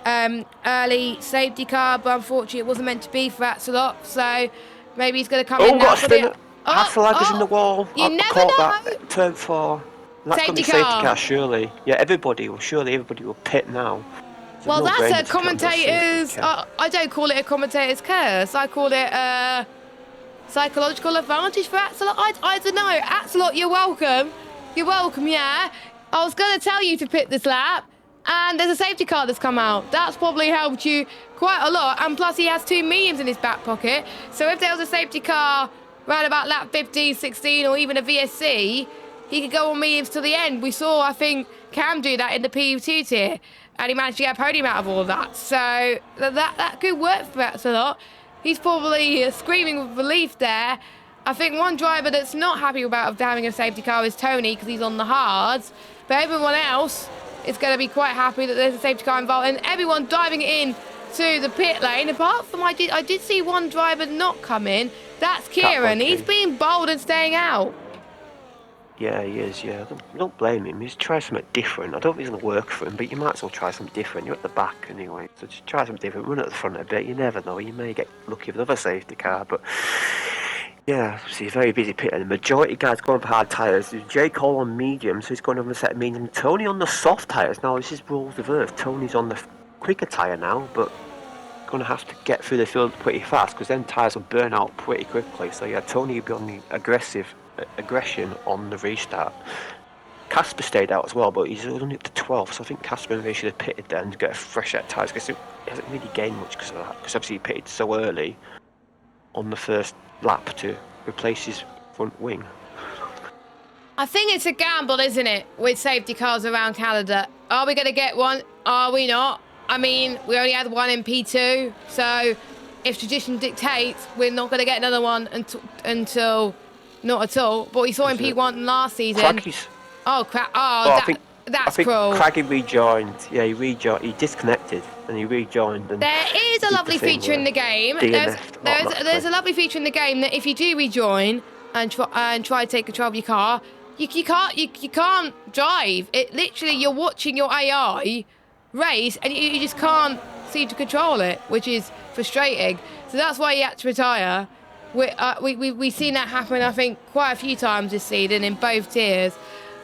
A: early safety car, but unfortunately it wasn't meant to be for Axelot. So maybe he's going to come in now for the...
B: Hasselhag is in the wall.
A: You
B: I
A: never
B: caught
A: know.
B: That turn 4. That's going to be safety car, surely. Yeah, everybody will pit now.
A: Well, that's a commentator's... I don't call it a commentator's curse. I call it a psychological advantage for Axelot. I don't know. Axelot, you're welcome. You're welcome, yeah. I was going to tell you to pit this lap, and there's a safety car that's come out. That's probably helped you quite a lot. And plus, he has 2 mediums in his back pocket. So if there was a safety car around about lap 15, 16, or even a VSC, he could go on mediums to the end. We saw, I think, Cam do that in the PU2 tier. And he managed to get a podium out of all of that. So that could work for us a lot. He's probably screaming with relief there. I think one driver that's not happy about having a safety car is Tony, because he's on the hards. But everyone else is going to be quite happy that there's a safety car involved. And everyone diving in to the pit lane. Apart from I did see one driver not come in. That's Kieran. He's being bold and staying out.
B: Yeah, he is, yeah. I don't blame him. He's trying something different. I don't think it's going to work for him, but you might as well try something different. You're at the back anyway, so just try something different. Run at the front a bit. You never know. You may get lucky with another safety car, but yeah, see, he's very busy pitting. The majority of guys going for hard tyres. There's Jake Hall on medium, so he's going over a set of medium. Tony on the soft tyres. Now, this is rules reversed. Tony's on the quicker tyre now, but going to have to get through the field pretty fast because then tyres will burn out pretty quickly. So yeah, Tony will be on the aggression on the restart. Casper stayed out as well, but he's only up to 12, so I think Casper maybe should have pitted there and get a fresh set of tyres because he hasn't really gained much because of that. Because obviously he pitted so early on the first lap to replace his front wing.
A: I think it's a gamble, isn't it, with safety cars around Canada? Are we going to get one? Are we not? I mean, we only had one in P2, so if tradition dictates, we're not going to get another one until not at all. But we saw in P1 last season.
B: Craggy's.
A: Oh, crap. Oh, that's cruel.
B: Craggy rejoined. Yeah, he rejoined. He disconnected and he rejoined. And
A: there is a lovely feature in the game. There's a lovely feature in the game that if you do rejoin and try to take control of your car, you can't drive. It literally, you're watching your AI race and you just can't seem to control it, which is frustrating. So that's why he had to retire. We've seen that happen, I think, quite a few times this season in both tiers.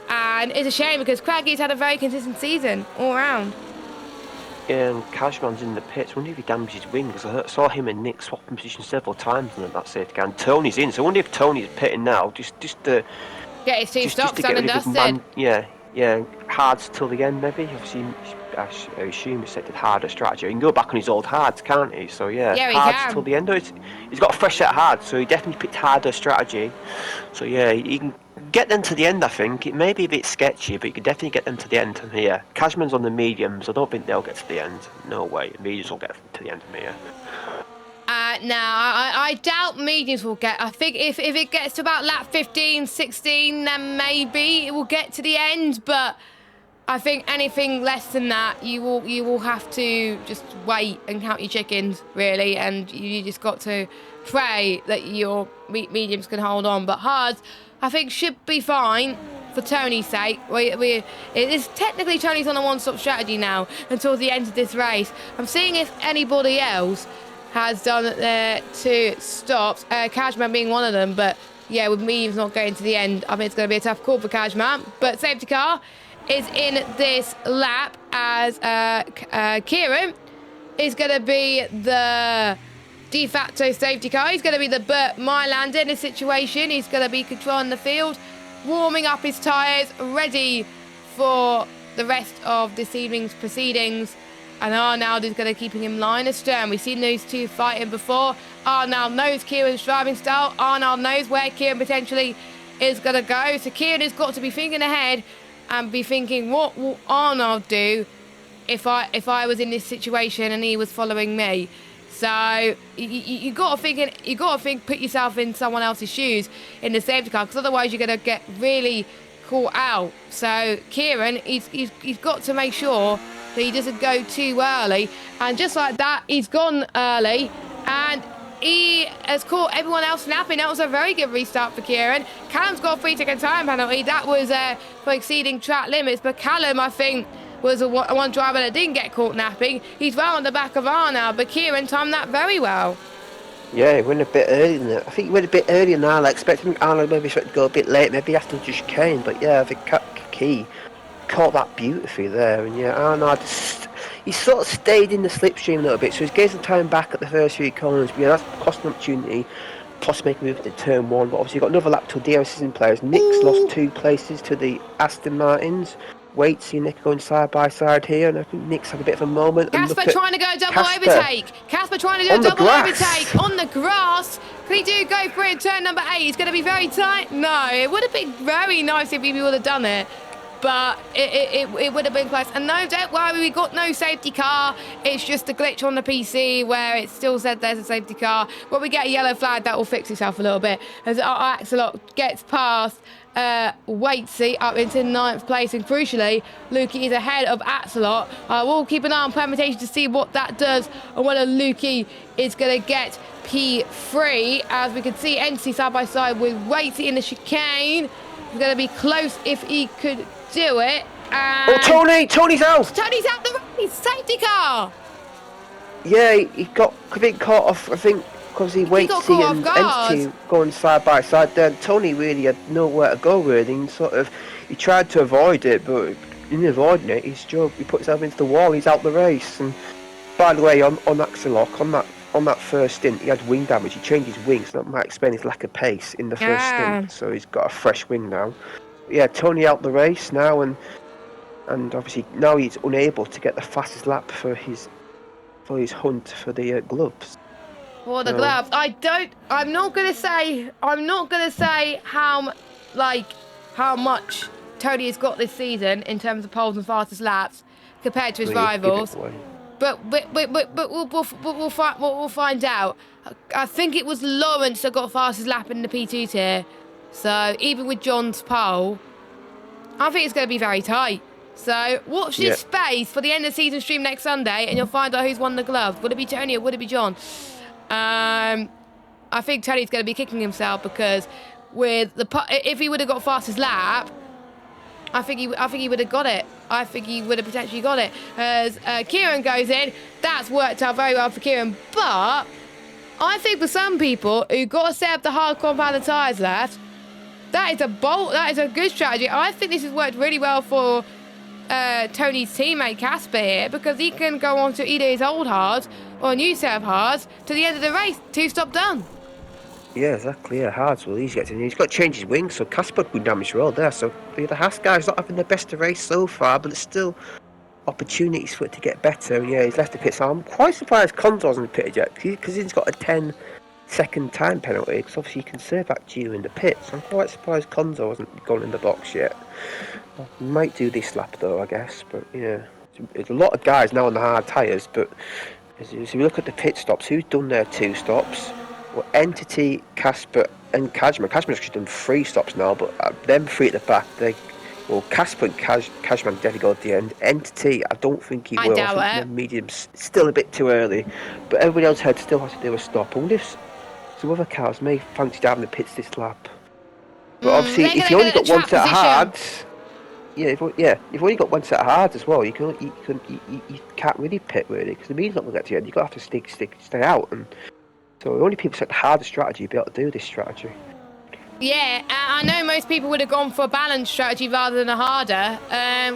A: And it's a shame because Craggy's had a very consistent season all round.
B: Yeah, and Cashman's in the pits. I wonder if he damaged his wing because I saw him and Nick swapping positions several times in that safety car. And Tony's in, so I wonder if Tony's pitting now just to
A: get his team stopped, done and dusted.
B: Yeah, hards till the end maybe. Obviously, I assume he set the harder strategy. He can go back on his old hards, can't he? So yeah hards till the end. He's got a fresh set of hards, so he definitely picked harder strategy. So yeah, he can get them to the end, I think. It may be a bit sketchy, but you can definitely get them to the end. And yeah, Cashman's on the mediums. I don't think they'll get to the end. No way. The mediums will get to the end from here.
A: No, I doubt mediums will get. I think if it gets to about lap 15, 16, then maybe it will get to the end. But I think anything less than that, you will have to just wait and count your chickens, really. And you just got to pray that your mediums can hold on. But hards, I think, should be fine for Tony's sake. It is technically Tony's on a one-stop strategy now until the end of this race. I'm seeing if anybody else has done their 2 stops, Cashman being one of them, but yeah, with mediums not going to the end, I think it's going to be a tough call for Cashman. But safety car is in this lap as Kieran is going to be the de facto safety car. He's going to be the Burt Mylander in this situation. He's going to be controlling the field, warming up his tyres, ready for the rest of this evening's proceedings. And Arnold is going to keeping him line astern. We've seen those two fighting before. Arnold knows Kieran's driving style. Arnold knows where Kieran potentially is going to go. So Kieran has got to be thinking ahead and be thinking, what will Arnold do if I was in this situation and he was following me? So you got to think, put yourself in someone else's shoes in the safety car, because otherwise you're going to get really caught out. So Kieran, he's got to make sure that he doesn't go too early. And just like that, he's gone early, and he has caught everyone else napping. That was a very good restart for Kieran. Callum's got a 3-second time penalty. That was for exceeding track limits. But Callum, I think, was one driver that didn't get caught napping. He's well on the back of Arnold, but Kieran timed that very well.
B: Yeah, he went a bit early than that. I think he went a bit earlier than Arnold. I expected Arnold maybe to go a bit late, maybe after the chicane. But yeah, I think Key caught that beautifully there. And yeah, Arnold, he sort of stayed in the slipstream a little bit, so he's getting some time back at the first few corners. But yeah, that's cost an opportunity. Possibly make a move to turn one, but obviously you've got another lap till DRS is in place. Nick's lost 2 places to the Aston Martins. Wait, see Nick going side by side here, and I think Nick's had a bit of a moment.
A: Casper trying to go double overtake. Casper trying to do a double overtake on the grass. Can he do go for it in turn number 8? It's going to be very tight. No, it would have been very nice if he would have done it, but it would have been close. And no, don't worry, we got no safety car. It's just a glitch on the PC where it still said there's a safety car. When we get a yellow flag, that will fix itself a little bit. As Axelot gets past Waitsy up into 9th place, and crucially, Lukey is ahead of Axelot. We'll keep an eye on permutation to see what that does and whether Lukey is going to get P3. As we can see, NC side by side with Waitsy in the chicane. It's going to be close if he could do it. And
B: Tony's out!
A: Tony's out the race! Safety car!
B: Yeah, he got a bit caught off, I think, because he Waitsy and Entity going side by side there. Tony really had nowhere to go, really, and he tried to avoid it, but in avoiding it, he put himself into the wall. He's out the race. And by the way, on Axelot, on that first stint, he had wing damage. He changed his wings, so that might explain his lack of pace in the first stint. So he's got a fresh wing now. Yeah, Tony out the race now, and obviously now he's unable to get the fastest lap for his hunt for the gloves.
A: For the gloves, I'm not gonna say how much Tony has got this season in terms of poles and fastest laps compared to his rivals. But we'll find out. I think it was Lawrence that got fastest lap in the P2 tier. So even with John's pole, I think it's going to be very tight. So watch this space for the end of the season stream next Sunday, and you'll find out who's won the glove. Would it be Tony or would it be John? I think Tony's going to be kicking himself, because if he would have got fastest lap, I think he would have got it. I think he would have potentially got it. As Kieran goes in, that's worked out very well for Kieran. But I think for some people who got to set up the hard compound tyres left, that is a good strategy. I think this has worked really well for Tony's teammate Casper here, because he can go on to either his old hards or a new set of hards to the end of the race. 2-stop done. Yeah,
B: exactly. Yeah, hards will easy get in. He's got to change his wings, so Casper could damage the road there. So the Haas guy's not having the best of race so far, but it's still opportunities for it to get better. And yeah, he's left the pit, so I'm quite surprised Conzo hasn't pitted yet, because he's got a 10-second time penalty, because obviously you can serve that due in the pits. I'm quite surprised Conzo hasn't gone in the box yet. Might do this lap though, I guess. But yeah, there's a lot of guys now on the hard tyres, but as you look at the pit stops, who's done their 2 stops? Well, Entity, Casper and Kajma. Kajma's actually done 3 stops now, but them 3 at the back, Casper and Kajman definitely go at the end. Entity, I don't think he will. I think medium's still a bit too early, but everybody else still has to do a stop. I wonder if some other cars may fancy having the pits this lap. But obviously, if you only got one set of hards, you've only got one set of hards as well. You can't really pit really, because the medium's not going to get to the end. You've got to have to stay out, and so only people set the harder strategy be able to do this strategy.
A: Yeah, I know most people would have gone for a balanced strategy rather than a harder.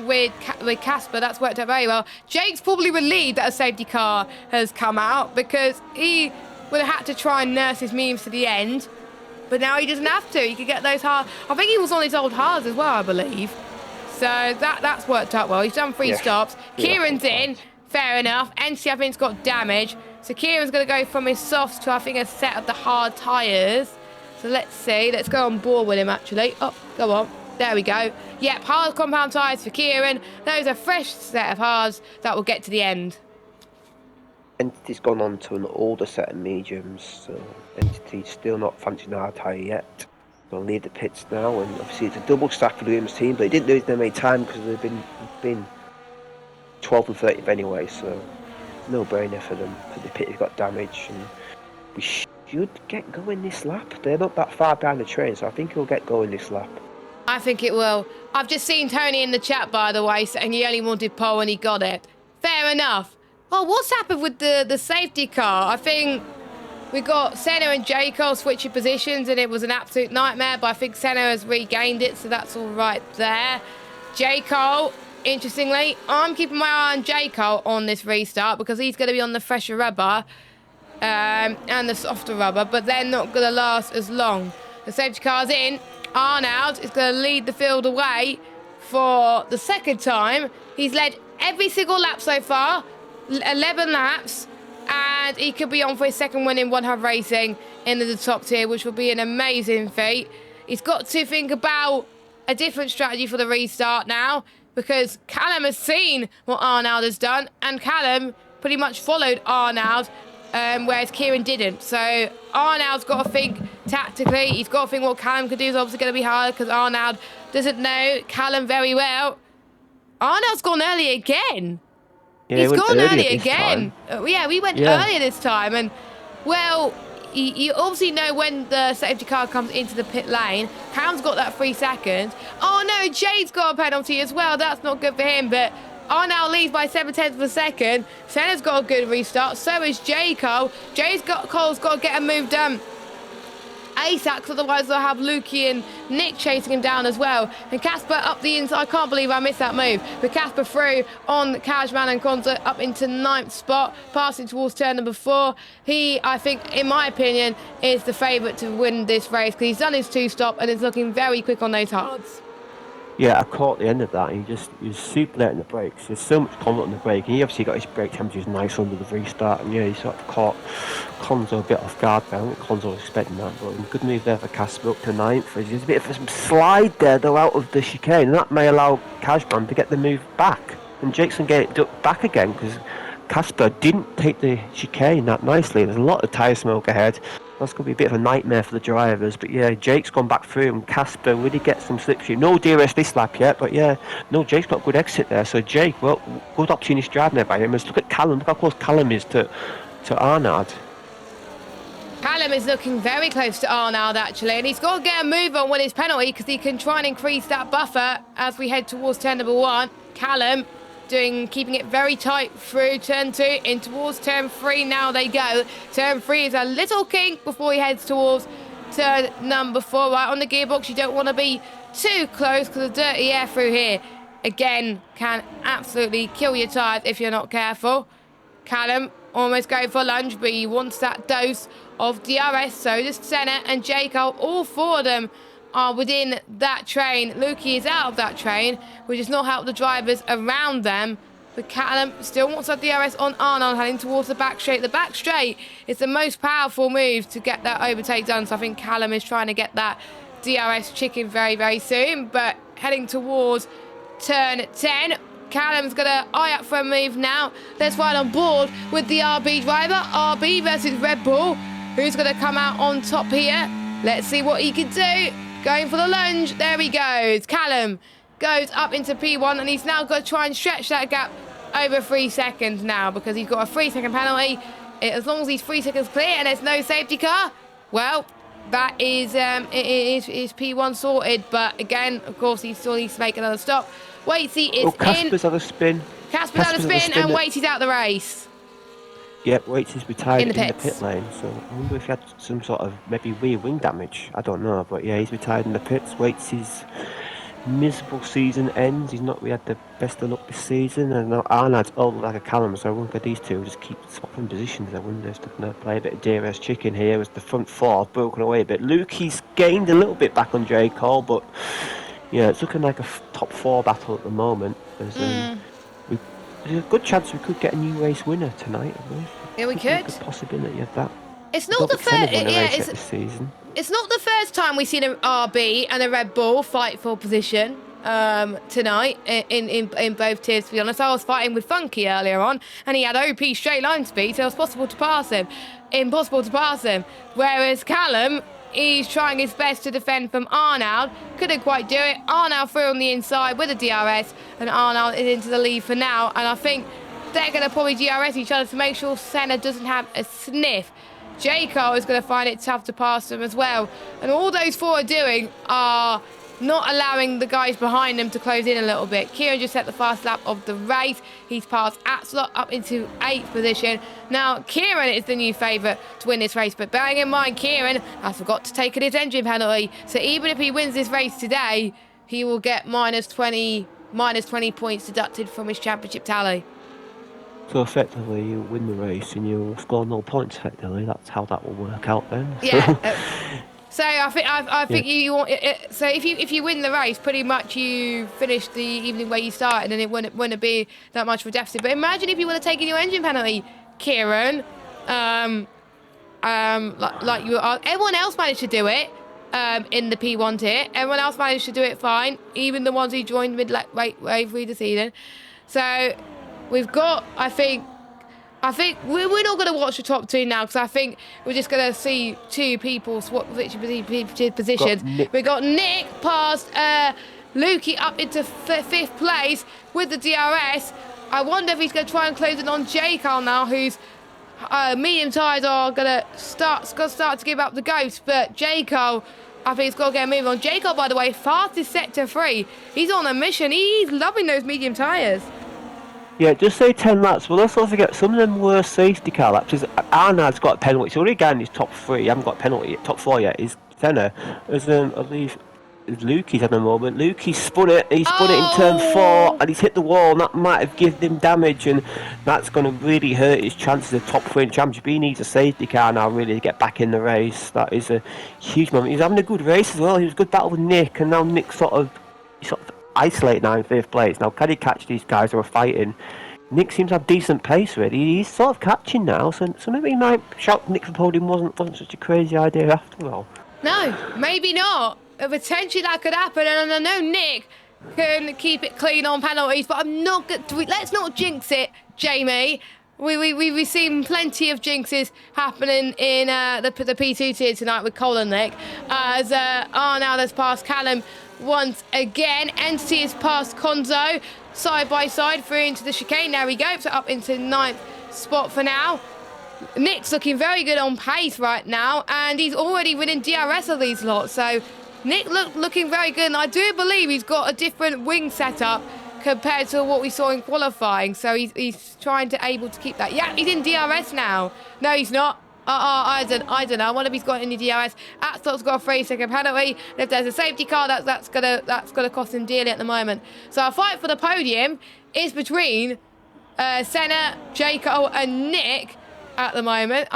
A: With Casper, that's worked out very well. Jake's probably relieved that a safety car has come out, because he would have had to try and nurse his memes to the end. But now he doesn't have to. He could get those hard. I think he was on his old hards as well, I believe. So that's worked out well. He's done 3 stops. Kieran's in. Fair enough. Entity, I think, has got damage. So Kieran's going to go from his softs to, I think, a set of the hard tyres. So let's see. Let's go on board with him, actually. Oh, go on. There we go. Yep, hard compound tyres for Kieran. Those are fresh set of hards that will get to the end.
B: Entity's gone on to an older set of mediums, so Entity's still not fancying a hard tyre yet. They'll leave the pits now, and obviously it's a double stack for the Williams team, but he didn't lose them any time because they've been 12th and 30th anyway, so no brainer for them. For the pit, he's got damage, and we should get going this lap. They're not that far behind the train, so I think he'll get going this lap.
A: I think it will. I've just seen Tony in the chat, by the way, saying he only wanted pole and he got it. Fair enough. Well, what's happened with the safety car? I think we got Senna and J. Cole switching positions, and it was an absolute nightmare, but I think Senna has regained it, so that's all right there. J. Cole, interestingly, I'm keeping my eye on J. Cole on this restart because he's going to be on the fresher rubber and the softer rubber, but they're not going to last as long. The safety car's in. Arnold is going to lead the field away for the second time. He's led every single lap so far, 11 laps, and he could be on for his second win in One Hub Racing in the top tier, which will be an amazing feat. He's got to think about a different strategy for the restart now, because Callum has seen what Arnold has done, and Callum pretty much followed Arnold, whereas Kieran didn't. So Arnold's got to think tactically. He's got to think what Callum could do is obviously going to be hard because Arnold doesn't know Callum very well. Arnold's gone early again.
B: Yeah,
A: he's gone early
B: again.
A: Yeah, we went earlier this time. And, well, you obviously know when the safety car comes into the pit lane. Callum's got that 3 seconds. Oh, no, Jade's got a penalty as well. That's not good for him, but Arnold leads by 7/10 of a second. Senna's got a good restart. So is J. Cole. Cole's got to get a move done ASAP, because otherwise they'll have Lukey and Nick chasing him down as well. And Casper up the inside. I can't believe I missed that move. But Casper through on Cashman and Konza up into 9th spot, passing towards turn number 4. He, I think, in my opinion, is the favourite to win this race because he's done his 2-stop and is looking very quick on those hards.
B: Yeah, I caught the end of that. He was super late in the brakes. There's so much confidence on the brake, and he obviously got his brake temperatures nice under the restart. And yeah, he sort of caught Konzo a bit off guard there. I think Konzo was expecting that, but good move there for Casper up to 9th. There's a bit of a slide there though out of the chicane, and that may allow Cashman to get the move back, and Jakeson get it back again because Casper didn't take the chicane that nicely. There's a lot of tyre smoke ahead. That's going to be a bit of a nightmare for the drivers. But yeah, Jake's gone back through, and Casper really gets some slipstream. No DRS this lap yet, but yeah, no, Jake's got a good exit there. So Jake, well, good opportunity driving there by him. Let's look at Callum. Look how close Callum is to Arnold.
A: Callum is looking very close to Arnold, actually, and he's got to get a move on with his penalty because he can try and increase that buffer as we head towards turn number 1. Callum keeping it very tight through turn 2 in towards turn 3. Now they go. Turn 3 is a little kink before he heads towards turn number 4. Right on the gearbox, you don't want to be too close because the dirty air through here again can absolutely kill your tyres if you're not careful. Callum almost going for a lunge, but he wants that dose of DRS. So just Senna and Jacob, all 4 of them are within that train. Lukey is out of that train, which has not helped the drivers around them. But Callum still wants that DRS on Arnold, heading towards the back straight. The back straight is the most powerful move to get that overtake done. So I think Callum is trying to get that DRS chicken very, very soon. But heading towards turn 10, Callum's going to eye up for a move now. Let's ride on board with the RB driver. RB versus Red Bull. Who's going to come out on top here? Let's see what he can do. Going for the lunge. There he goes. Callum goes up into P1, and he's now got to try and stretch that gap over 3 seconds now because he's got a 3-second penalty. As long as he's 3 seconds clear and there's no safety car, well, that is is P1 sorted. But again, of course, he still needs to make another stop. Waitsy is
B: Casper's
A: in.
B: had a spin.
A: Casper's had a spin, and Waity's out the race.
B: Yep, Waits retired in the
A: pits.
B: pit lane, so I wonder if he had some sort of maybe rear wing damage. I don't know, but yeah, he's retired in the pits. Waits' miserable season ends. He's not really had the best of luck this season, and now Arnold's old like a Callum, so I wonder if these two just keep swapping positions. I wonder if they're going to play a bit of DRS chicken here as the front 4 have broken away a bit. Lukey's gained a little bit back on J. Cole, but yeah, it's looking like a top 4 battle at the moment. there's a good chance we could get a new race winner tonight, I believe.
A: Yeah, we
B: Could be a
A: could.
B: good possibility of that.
A: It's
B: I
A: not
B: don't
A: the
B: think Senna's
A: first.
B: won a
A: Yeah,
B: race yet this season.
A: it's not the first time we've seen an RB and a Red Bull fight for position tonight in both tiers. To be honest, I was fighting with Funky earlier on, and he had OP straight line speed, so it was possible to pass him. Impossible to pass him. Whereas Callum, he's trying his best to defend from Arnold. Couldn't quite do it. Arnold through on the inside with a DRS, and Arnold is into the lead for now. And I think they're going to probably DRS each other to make sure Senna doesn't have a sniff. J-Cole is going to find it tough to pass them as well. And all those four are doing are not allowing the guys behind them to close in a little bit. Kieran just set the fast lap of the race. He's passed Atslot up into 8th position. Now, Kieran is the new favourite to win this race. But bearing in mind, Kieran has forgot to take his engine penalty. So even if he wins this race today, he will get minus 20 points deducted from his championship tally.
B: So effectively, you win the race and you'll score no points. Effectively, that's how that will work out then.
A: Yeah. So I think you want it, so if you win the race, pretty much you finish the evening where you started, and it wouldn't be that much of a deficit. But imagine if you would have taken your engine penalty, Kieran. Like you are. Everyone else managed to do it. In the P1 tier, everyone else managed to do it fine. Even the ones who joined mid-wave through the season. So we've got, I think we're not going to watch the top two now, because I think we're just going to see two people swap positions. We've got Nick past Lukey up into 5th place with the DRS. I wonder if he's going to try and close it on J-Carl now, whose medium tyres are going to start to give up the ghost. But J-Carl, I think he's got to get a move on. J-Carl, by the way, fastest sector 3. He's on a mission. He's loving those medium tyres.
B: Yeah, just say 10 laps. Well, let's not forget some of them were safety car laps. Arnold's got a penalty. It's already got in his top 3. You haven't got a penalty yet. Top 4 yet. Is Senna. As I believe Lukey's had a moment. Lukey spun it. He spun it in turn 4, and he's hit the wall, and that might have given him damage, and that's going to really hurt his chances of top 3 in championship. He needs a safety car now, really, to get back in the race. That is a huge moment. He's having a good race as well. He was a good battle with Nick, and now Nick's sort of isolated now in 5th place. Now, can he catch these guys who are fighting? Nick seems to have decent pace, really. He's sort of catching now, so maybe he might shout Nick for podium wasn't such a crazy idea after all.
A: No, maybe not. Potentially that could happen, and I know Nick can keep it clean on penalties, but let's not jinx it, Jamie. We've seen plenty of jinxes happening in the P2 tier tonight with Cole and Nick, as Arnold has passed Callum once again. Entity has passed Konzo side by side through into the chicane. There we go, so up into 9th spot for now. Nick's looking very good on pace right now, and he's already winning DRS of these lots, so Nick looking very good, and I do believe he's got a different wing setup compared to what we saw in qualifying, so he's trying to able to keep that. Yeah, he's in DRS now. No, he's not. I don't know. I wonder if he's got any DRS. Atslot's got a 3-second penalty. And if there's a safety car, that's gonna cost him dearly at the moment. So our fight for the podium is between Senna, J-Cole, and Nick at the moment.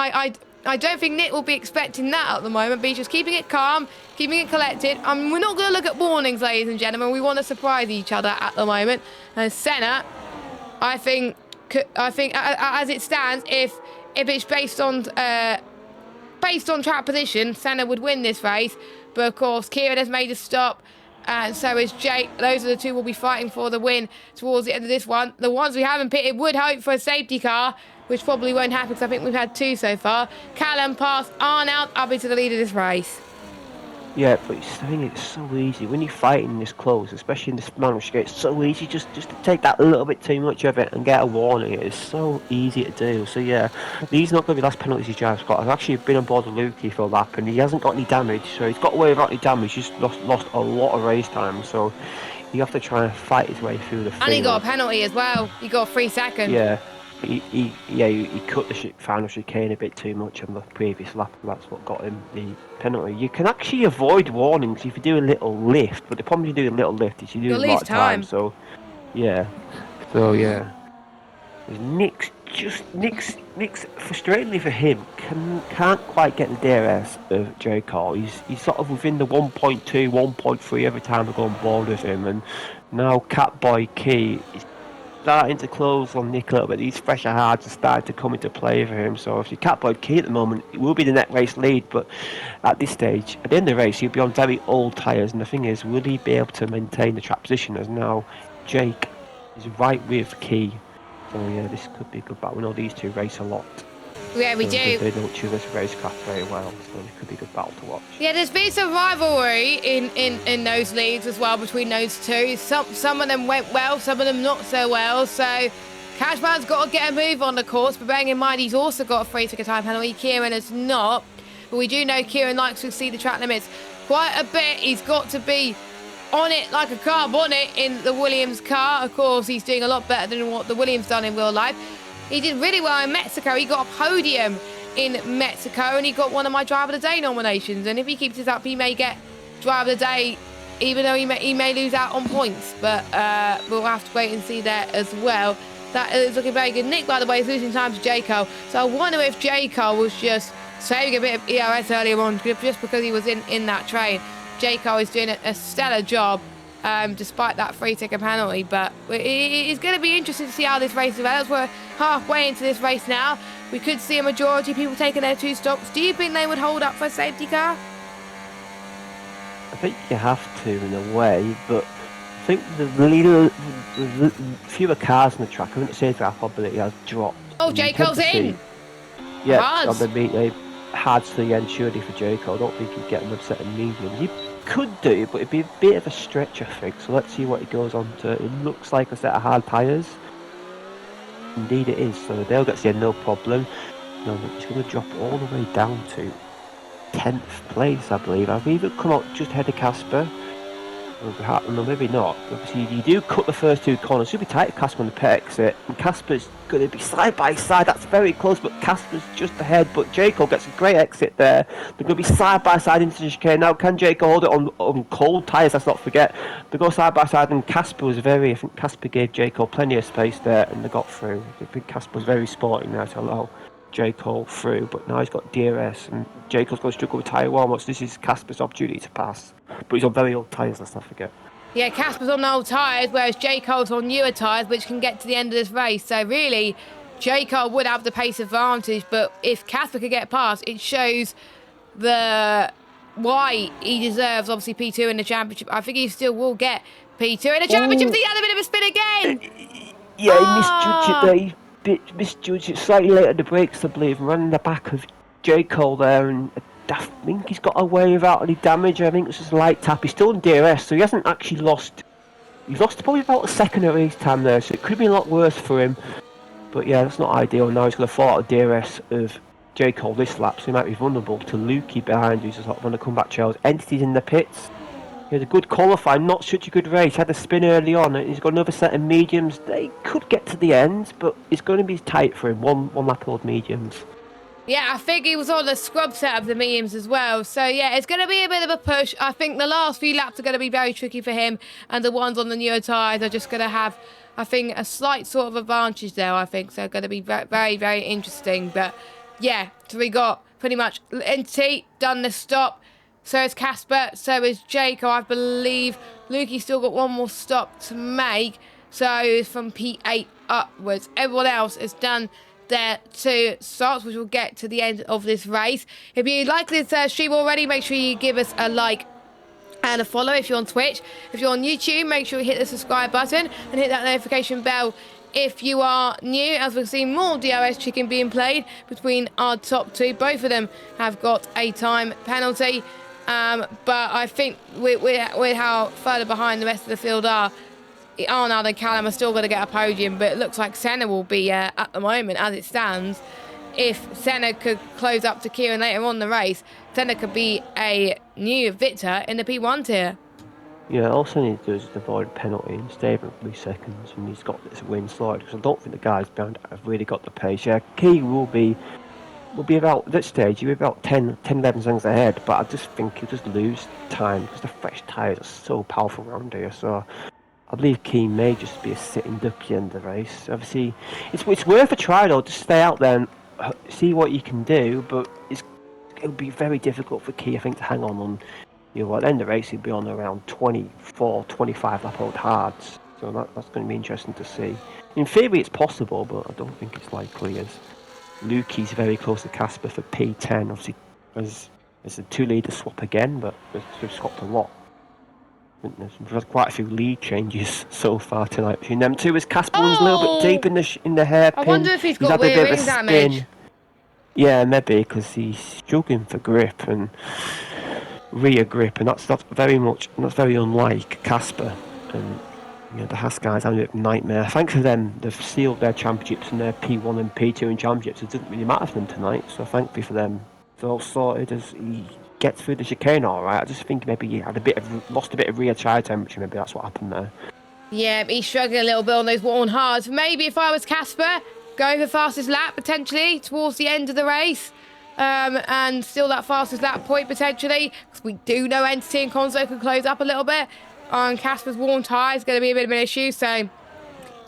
A: I don't think Nick will be expecting that at the moment, but he's just keeping it calm, keeping it collected. We're not going to look at warnings, ladies and gentlemen. We want to surprise each other at the moment. And Senna, I think as it stands, if it's based on track position, Senna would win this race. But of course, Kieran has made a stop, and so is Jake. Those are the two we'll be fighting for the win towards the end of this one. The ones we haven't pitted would hope for a safety car, which probably won't happen because I think we've had 2 so far. Callum passed Arnold up into the lead of this race.
B: Yeah, but I think it's so easy when you're fighting this close, especially in this manner. It's so easy just to take that little bit too much of it and get a warning. It's so easy to do. So yeah, these are not going to be the last penalties he's just got. I've actually been on board with Lukey for a lap, and he hasn't got any damage, so he's got away without any damage. He's just lost a lot of race time, so you have to try and fight his way through the field.
A: And he got a penalty as well. He got 3 seconds.
B: Yeah. He cut the final chicane a bit too much on the previous lap, and that's what got him the penalty. You can actually avoid warnings if you do a little lift, but the problem if you do a little lift is you lose a lot of time. So yeah. Nick's frustratingly for him can't quite get the DRS of J-Cole. He's sort of within the 1.2, 1.3 every time I go on board with him, and now Catboy Key is starting to close on Nick a little bit. These fresher hards are starting to come into play for him. So if you catboard Key at the moment, it will be the net race lead. But at this stage, at the end of the race, he'll be on very old tyres. And the thing is, will he be able to maintain the track position? As now Jake is right with Key. So yeah, this could be a good battle. We know these two race a lot.
A: Yeah, we
B: So
A: do.
B: They don't choose this racecraft very well, so it could be a good battle to watch.
A: Yeah, there's been some rivalry in those leagues as well between those two. Some of them went well, some of them not so well. So Cashman's got to get a move on the course, but bearing in mind he's also got a free-ticket time penalty. Kieran has not. But we do know Kieran likes to exceed the track limits quite a bit. He's got to be on it like a car bonnet in the Williams car. Of course, he's doing a lot better than what the Williams done in real life. He did really well in Mexico. He got a podium in Mexico and he got one of my Driver of the Day nominations. And if he keeps this up, he may get Driver of the Day, even though he may lose out on points. But we'll have to wait and see that as well. That is looking very good. Nick, by the way, is losing time to Jayco. So I wonder if Jayco was just saving a bit of ERS earlier on just because he was in that train. Jayco is doing a stellar job. Despite that free ticket penalty, but it's going to be interesting to see how this race develops. We're halfway into this race now. We could see a majority of people taking their 2 stops. Do you think they would hold up for a safety car?
B: I think you have to in a way, but I think the fewer cars on the track, I think the safety car probability has dropped.
A: Oh, Jayco's in!
B: Yeah,
A: Hards.
B: Hards to the end surely for Jayco. I don't think he'd get another set of mediums. He could do, but it'd be a bit of a stretch, I think. So let's see what he goes on to. It looks like a set of hard tyres. Indeed it is. So they'll get to the end, no problem. No, he's going to drop all the way down to 10th place, I believe. I've even come out just ahead of Casper. No, maybe not. Obviously, you do cut the first 2 corners. Should be tight to Casper on the pit exit. And Casper's going to be side by side. That's very close, but Casper's just ahead. But Jayco gets a great exit there. They're going to be side by side into the chicane. Now, can Jayco hold it on cold tyres? Let's not forget. They go side by side, and Casper was I think Casper gave Jayco plenty of space there, and they got through. I think Casper was very sporting there to allow Jayco through, but now he's got DRS, and Jayco's going to struggle with tyre warm-ups. This is Casper's opportunity to pass, but he's on very old tyres, let's not forget.
A: Yeah, Casper's on old tyres, whereas Jayco's on newer tyres, which can get to the end of this race. So really, Jayco would have the pace advantage, but if Casper could get past, it shows why he deserves, obviously, P2 in the championship. I think he still will get P2 in the championship. He had a bit of a spin again!
B: Yeah, he misjudged it there. He misjudged it slightly late at the brakes, I believe, and ran in the back of Jayco there, and I think he's got away without any damage. I think it was just a light tap. He's still in DRS, so he hasn't actually lost. He's lost probably about a second at race time there, so it could have been a lot worse for him. But yeah, that's not ideal. Now he's going to fall out of DRS of Jayco this lap, so he might be vulnerable to Lukey behind, who's just on the comeback trails. Entity's in the pits. He had a good qualifying, not such a good race. Had a spin early on, and he's got another set of mediums. They could get to the end, but it's going to be tight for him. One lap old mediums.
A: Yeah, I think he was on the scrub set of the mediums as well. So, yeah, it's going to be a bit of a push. I think the last few laps are going to be very tricky for him. And the ones on the newer tyres are just going to have, I think, a slight sort of advantage there, I think. So, going to be very, very interesting. But, yeah, so we got pretty much Entity done the stop. So is Casper. So is Jayco. I believe Lukey's still got one more stop to make. So it's from P8 upwards. Everyone else has done their 2 stops, which will get to the end of this race. If you like this stream already, make sure you give us a like and a follow if you're on Twitch. If you're on YouTube, make sure you hit the subscribe button and hit that notification bell if you are new, as we've seen more DRS chicken being played between our top 2. Both of them have got a time penalty. But I think with how further behind the rest of the field are, Arnold and Callum are still going to get a podium, but it looks like Senna will be, at the moment, as it stands, if Senna could close up to Kieran later on in the race, Senna could be a new victor in the P1 tier.
B: Yeah, all Senna needs to do is avoid a penalty and stay for 3 seconds, and he's got this win slide, because I don't think the guys behind have really got the pace. Yeah, Key will be about, at this stage, he'll be about 10, 11 seconds ahead, but I just think he'll just lose time, because the fresh tyres are so powerful around here, so I believe Key may just be a sitting duck at the end of the race. Obviously, it's worth a try though, just stay out there and see what you can do, but it'll be very difficult for Key, I think, to hang on, at the end of the race he'll be on around 24, 25 lap old hards. So that's going to be interesting to see. In theory, it's possible, but I don't think it's likely, as Lukey's very close to Casper for P10. Obviously, as the two leaders swap again, but they've swapped a lot. We've had quite a few lead changes so far tonight between them two. As Casper one's a little bit deep in the hairpin.
A: I wonder if he's got
B: had a
A: weird
B: bit of a
A: ring damage.
B: spin. Yeah, maybe, because he's struggling for grip and rear grip, and that's very unlike Casper. And the Haas guys having a bit of a nightmare. Thanks to them, they've sealed their championships and their P1 and P2 in championships. It doesn't really matter for them tonight, so thankfully for them, it's all sorted as he gets through the chicane all right. I just think maybe he had lost a bit of rear tyre temperature. Maybe that's what happened there.
A: Yeah, he's struggling a little bit on those worn hards. Maybe if I was Casper, going for fastest lap potentially towards the end of the race. And still that fastest lap point potentially, because we do know Entity and Conzo can close up a little bit. On Casper's worn tyre is going to be a bit of an issue. So,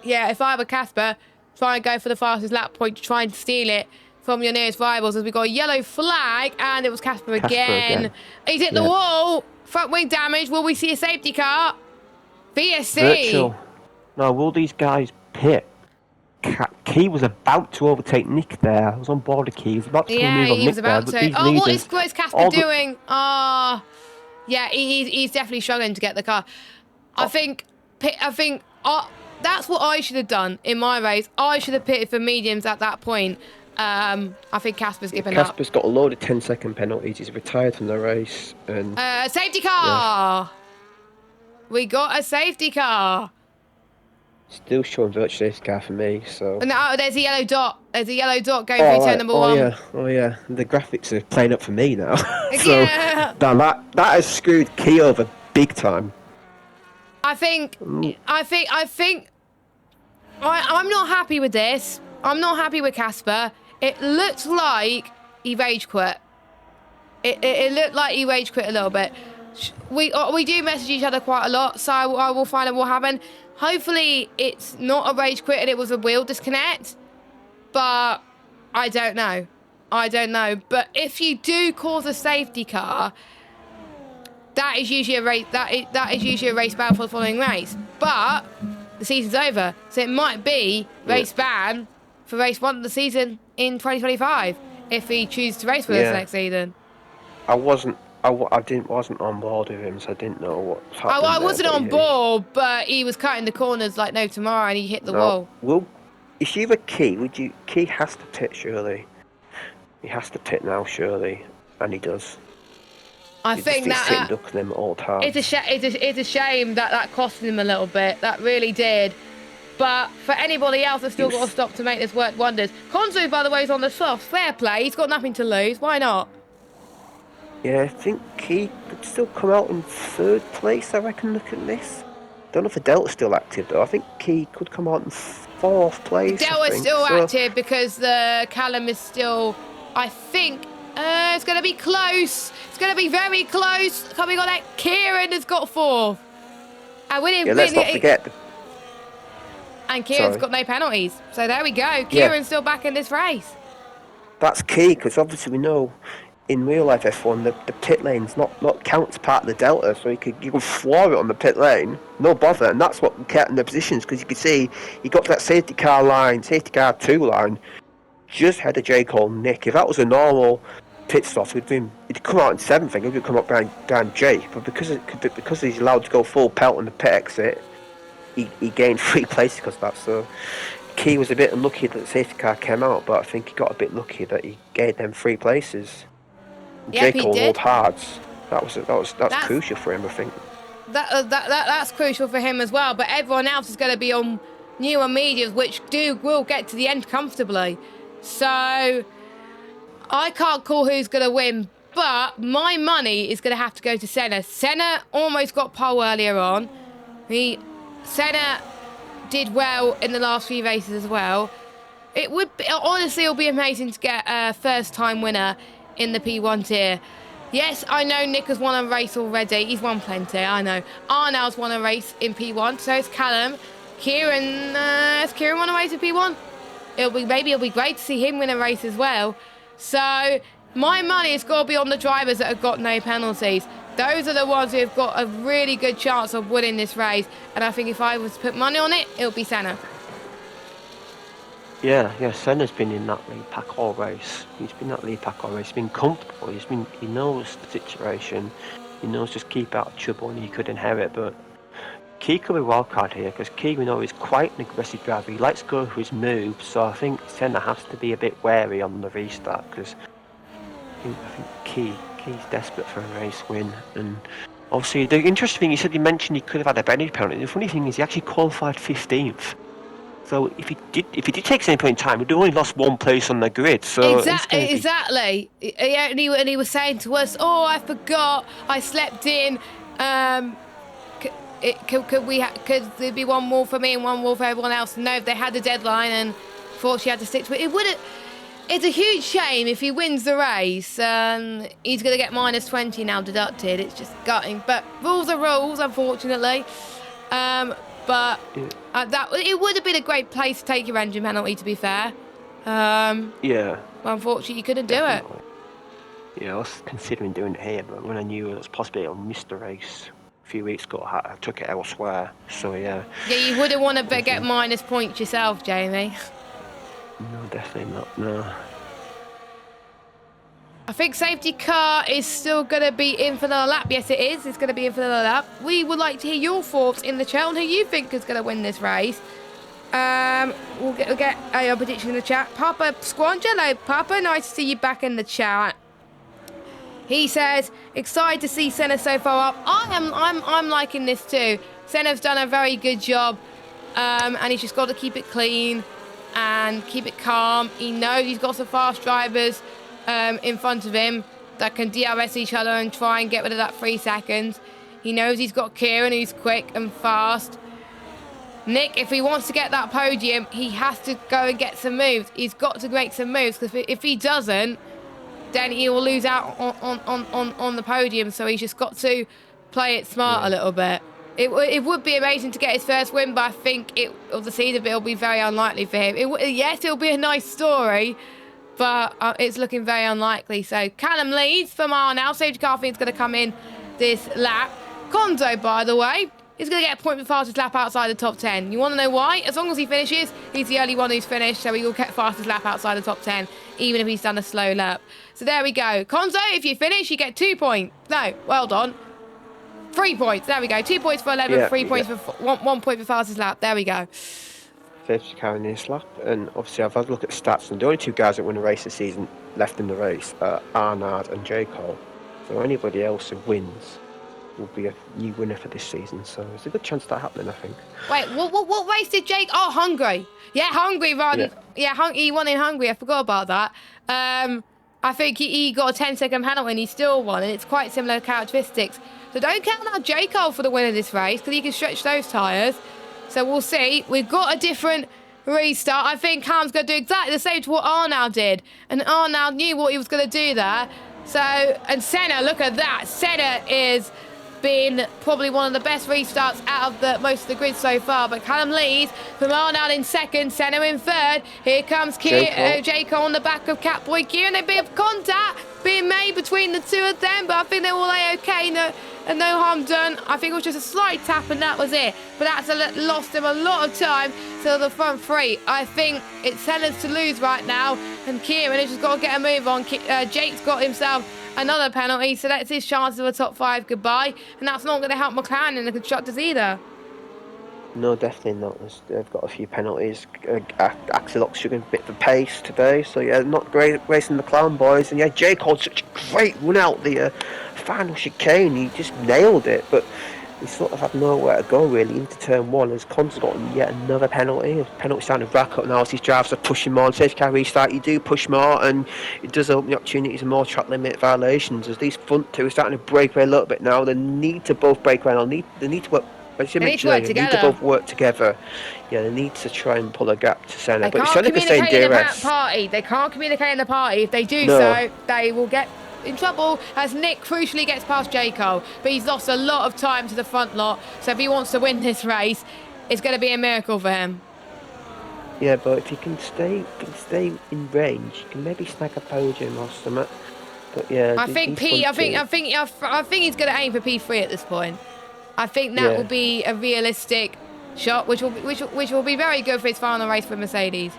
A: yeah, if I were Casper, try and go for the fastest lap point to try and steal it from your nearest rivals, as we got a yellow flag, and it was Casper again. He's hit the wall. Front wing damage. Will we see a safety car? VSC.
B: Virtual. Now, will these guys pit? Key was about to overtake Nick there. I was on board of Key. He was about to move on Nick
A: was about
B: there.
A: to. Oh, what is Casper doing? Yeah, he's definitely struggling to get the car. I think that's what I should have done in my race. I should have pitted for mediums at that point. I think Casper's given up.
B: Casper's got a load of 10-second penalties. He's retired from the race. And
A: safety car! Yeah. We got a safety car.
B: Still showing virtual safety car for me, so...
A: And there's a yellow dot. There's a yellow dot going through turn number 1.
B: Oh yeah. The graphics are playing up for me now. So
A: yeah.
B: that has screwed Key over big time.
A: I'm not happy with this. I'm not happy with Casper. It looks like he rage quit. It looked like he rage quit a little bit. We do message each other quite a lot, so I will find out what happened. Hopefully it's not a rage quit and it was a wheel disconnect, but I don't know. But if you do cause a safety car, that is usually a race. That is usually a race ban for the following race. But the season's over, so it might be race ban for race 1 of the season in 2025 if he chooses to race with us next season.
B: I wasn't on board with him, so I didn't know what happened.
A: I wasn't on board, but he was cutting the corners like no tomorrow, and he hit the wall.
B: Well, if you were Key, Key has to pit, surely. He has to pit now, surely, and he does.
A: I think that
B: sitting ducking them at all times.
A: It's a shame that cost him a little bit. That really did. But for anybody else that's still got to stop to make this work wonders. Konzu, by the way, is on the soft. Fair play. He's got nothing to lose. Why not?
B: Yeah, I think he could still come out in 3rd place, I reckon, looking at this. Don't know if the Delta's still active, though. I think he could come out in 4th place.
A: The Delta's still active because the Callum is still, I think, it's going to be close. It's going to be very close. Coming on that, Kieran has got 4th. And
B: let's not forget.
A: And Kieran's got no penalties. So there we go. Kieran's still back in this race.
B: That's key, because obviously we know in real life F1, the pit lane's not counts part of the Delta, so you can floor it on the pit lane, no bother, and that's what kept in the positions, because you could see he got to that safety car 2 line, just ahead of J. Cole Nick. If that was a normal pit stop, he'd come out in 7th, I think he'd come up behind Jay, but because he's allowed to go full pelt on the pit exit, he gained 3 places because of that. So Key was a bit unlucky that the safety car came out, but I think he got a bit lucky that he gained them 3 places.
A: Yep,
B: Jake rolled hards. That's crucial for him, I think.
A: That's crucial for him as well. But everyone else is going to be on newer medias, which will get to the end comfortably. So I can't call who's going to win, but my money is going to have to go to Senna. Senna almost got pole earlier on. Senna did well in the last few races as well. It'll be amazing to get a first-time winner in the P1 tier. Yes, I know Nick has won a race already. He's won plenty, I know. Arnald's won a race in P1, so it's Callum. Has Kieran won a race in P1? It'll be great to see him win a race as well. So my money has got to be on the drivers that have got no penalties. Those are the ones who've got a really good chance of winning this race. And I think if I was to put money on it, it would be Senna.
B: Yeah, Senna's been in that lead pack all race. He's been in that lead pack all race. He's been comfortable. He knows the situation. He knows just keep out of trouble and he could inherit. But Key could be wild card here because Key, we know, is quite an aggressive driver. He likes to go for his moves, so I think Senna has to be a bit wary on the restart because I think Key's desperate for a race win. And obviously, the interesting thing you mentioned he could have had a penalty penalty. The funny thing is he actually qualified 15th. So if he did take some point in time, he'd only lost one place on the grid. So
A: exactly. Yeah, and he was saying to us, "Oh, I forgot. I slept in. Could there be one more for me and one more for everyone else?" No, they had the deadline, and thought she had to stick to it. It's a huge shame if he wins the race. He's going to get minus 20 now deducted. It's just gutting, but rules are rules, unfortunately. But it would have been a great place to take your engine penalty, to be fair.
B: Yeah.
A: Well, unfortunately, you couldn't do it.
B: Yeah, I was considering doing it here, but when I knew it was possible I missed the race a few weeks ago, I took it elsewhere. So yeah.
A: Yeah, you wouldn't want to get minus points yourself, Jamie.
B: No, definitely not. No.
A: I think safety car is still going to be in for another lap. Yes, it is. It's going to be in for another lap. We would like to hear your thoughts in the chat on who you think is going to win this race. We'll get a prediction in the chat. Papa Squanch, hello, Papa. Nice to see you back in the chat. He says, excited to see Senna so far up. I'm liking this too. Senna's done a very good job, and he's just got to keep it clean and keep it calm. He knows he's got some fast drivers in front of him that can DRS each other and try and get rid of that 3 seconds. He knows he's got Kieran, who's quick and fast. Nick, if he wants to get that podium, he has to go and get some moves. He's got to make some moves, because if he doesn't, then he will lose out on the podium. So he's just got to play it smart a little bit. It would be amazing to get his first win, but I think the season will be very unlikely for him. Yes, it'll be a nice story, but it's looking very unlikely. So Callum leads for now. Safety car, I think, is going to come in this lap. Konzo, by the way, is going to get a point for fastest lap outside the top 10. You want to know why? As long as he finishes, he's the only one who's finished, so he will get fastest lap outside the top 10, even if he's done a slow lap. So there we go. Konzo, if you finish, you get 2 points. No, well done. 3 points. There we go. 2 points for 11, 3 points for 1 point for fastest lap. There we go.
B: Safety car in this lap, and obviously I've had a look at the stats, and the only 2 guys that win a race this season left in the race are Arnaud and J. Cole. So anybody else who wins will be a new winner for this season. So there's a good chance of that happening, I think.
A: Wait, what race did Jake? Oh, Hungary. Yeah, Hungary run. Yeah, he won in Hungary. I forgot about that. I think he got a 10-second penalty and he still won, and it's quite similar characteristics. So don't count out J. Cole for the win of this race, because he can stretch those tyres. So we'll see. We've got a different restart. I think Cam's going to do exactly the same to what Arnaud did. And Arnaud knew what he was going to do there. So, and Senna, look at that. Senna is been probably one of the best restarts out of most of the grid so far. But Callum leads from Arnaud in second, Senna in third. Here comes J. Cole on the back of Catboy Kieran. A bit of contact being made between the two of them, but I think they're all okay. No harm done. I think it was just a slight tap and that was it. But that's lost him a lot of time to the front 3. I think it's Senna's to lose right now, and Kieran has just got to get a move on. Jake's got himself another penalty, so that's his chance of a top 5 goodbye, and that's not going to help McLaren in the constructors either.
B: No, definitely not. They've got a few penalties. Axelox showing a bit of pace today, so yeah, not great racing the McLaren boys. And yeah, J. Cole, such a great run out the final chicane. He just nailed it, but he sort of had nowhere to go really into turn 1 as Con's got yet another penalty. The penalty starting to rack up now as these drivers are pushing more. And safety car restart, you do push more, and it does open the opportunity to more track limit violations as these front 2 are starting to break away a little bit now. They need to both break away. They need to work. They need to both work together. Yeah, they need to try and pull a gap to Senna.
A: But Senna can stay in DRS. They can't communicate in the party. If they do so, they will get in trouble as Nick crucially gets past J. Cole. But he's lost a lot of time to the front lot. So if he wants to win this race, it's going to be a miracle for him.
B: Yeah, but if he can stay in range, you can maybe snag a podium or something. But yeah,
A: I think
B: these front two.
A: I think he's going to aim for P3 at this point. I think that will be a realistic shot, which will be very good for his final race for Mercedes.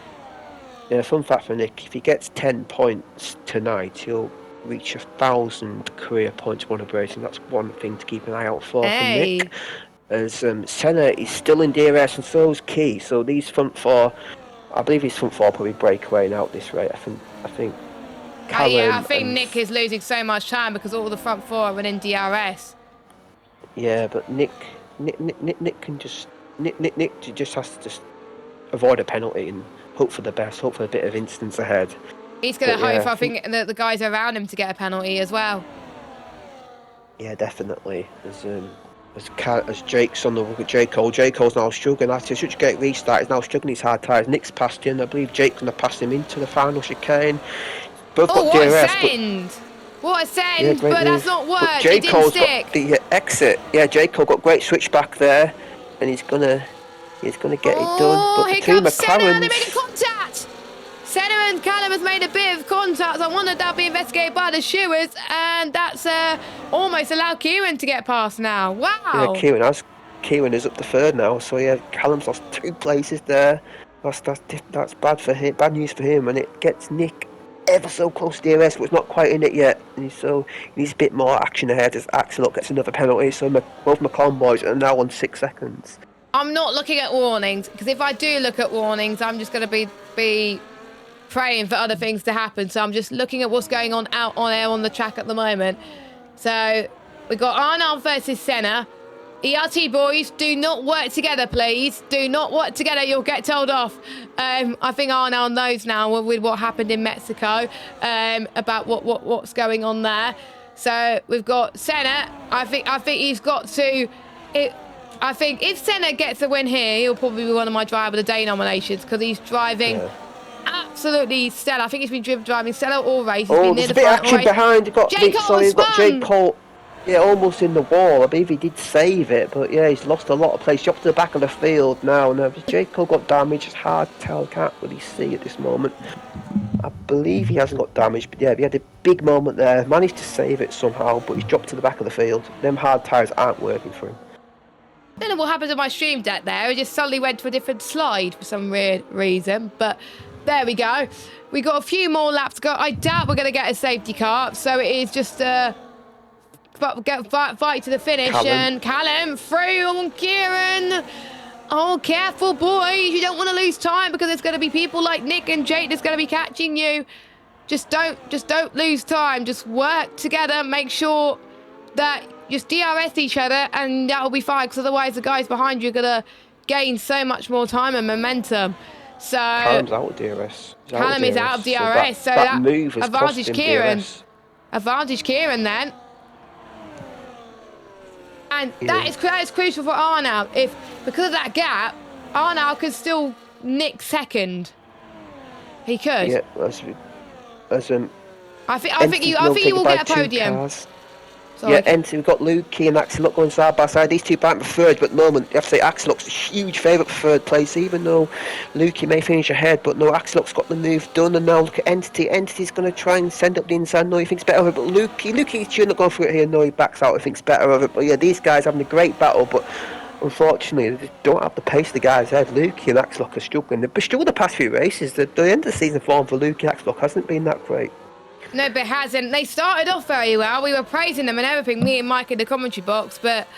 B: Yeah, fun fact for Nick: if he gets 10 points tonight, he'll reach 1,000 career points won of racing. That's one thing to keep an eye out for Nick. As Senna is still in DRS and so is Key. So these front four, I believe his front four probably break away out this rate. I think.
A: I think Nick is losing so much time because all the front four are in DRS.
B: Yeah, but Nick can just Nick just has to just avoid a penalty and hope for the best, hope for a bit of instance ahead.
A: He's going to hope for, I think, the guys around him to get a penalty as well.
B: Yeah, definitely. As Jake's on the look at J. Cole. J. Cole's now struggling after such a great restart. He's now struggling his hard tyres. Nick's passed him. I believe Jake's going to pass him into the final chicane. Both got
A: what
B: DRS,
A: a send! What a send, but that's not worked. It didn't stick.
B: Got the exit. Yeah, J. Cole got great switch back there, and he's gonna get it done. But
A: here comes Senna, they're making contact! Senna and Callum has made a bit of contact. I wondered that'll be investigated by the Shewers, and that's almost allowed Kieran to get past now. Wow.
B: Yeah, Kieran is up to third now. So yeah, Callum's lost 2 places there. That's bad for him. Bad news for him, and it gets Nick ever so close to DRS, but it's not quite in it yet. And he needs a bit more action ahead as Axel gets another penalty. So both McLaren boys are now on 6 seconds.
A: I'm not looking at warnings, because if I do look at warnings, I'm just going to be praying for other things to happen. So I'm just looking at what's going on out on air on the track at the moment. So we've got Arnold versus Senna. ERT boys, do not work together, please. Do not work together. You'll get told off. I think Arnold knows now with what happened in Mexico about what's going on there. So we've got Senna. I think he's got to. I think if Senna gets a win here, he'll probably be one of my Driver of the Day nominations because he's driving. Yeah. Absolutely stellar. I think he's been driving stellar all race.
B: There's a bit of action behind. Got Jake Cole. Yeah, almost in the wall. I believe he did save it, but yeah, he's lost a lot of place. He's up to the back of the field now. Jake Cole got damaged. It's hard to tell. Can't really see at this moment. I believe he hasn't got damaged, but yeah, he had a big moment there. Managed to save it somehow, but he's dropped to the back of the field. Them hard tyres aren't working for him.
A: I don't know what happened to my stream deck there. It just suddenly went to a different slide for some weird reason, but there we go. We got a few more laps to go. I doubt we're going to get a safety car, so it is just fight to the finish. And Callum through on Kieran. Oh, careful, boys. You don't want to lose time because there's going to be people like Nick and Jake that's going to be catching you. Just don't lose time. Just work together. Make sure that just DRS each other, and that'll be fine. Because otherwise, the guys behind you are going to gain so much more time and momentum. So
B: Callum's out of DRS.
A: Callum is out of DRS. So that
B: move has
A: advantage Kieran.
B: DRS.
A: Advantage Kieran then. And that is crucial for Arnold. Because of that gap, Arnold could still nick second. He could.
B: Yeah,
A: I think you will get a podium.
B: Cars. Yeah, we've got Lukey and Axel going side by side. These two back for third, but no, you have to say Axel's a huge favourite for third place, even though Lukey may finish ahead. But no, Axel's got the move done, and now look at Entity. Entity's going to try and send up the inside. No, he thinks better of it, but Lukey should not go for it here. No, he backs out. He thinks better of it. But yeah, these guys having a great battle, but unfortunately, they don't have the pace the guys ahead. Lukey and Axel are struggling. They've struggled the past few races. The end of the season form for Lukey and Axel hasn't been that great.
A: No, but it hasn't. They started off very well. We were praising them and everything, me and Mike in the commentary box, but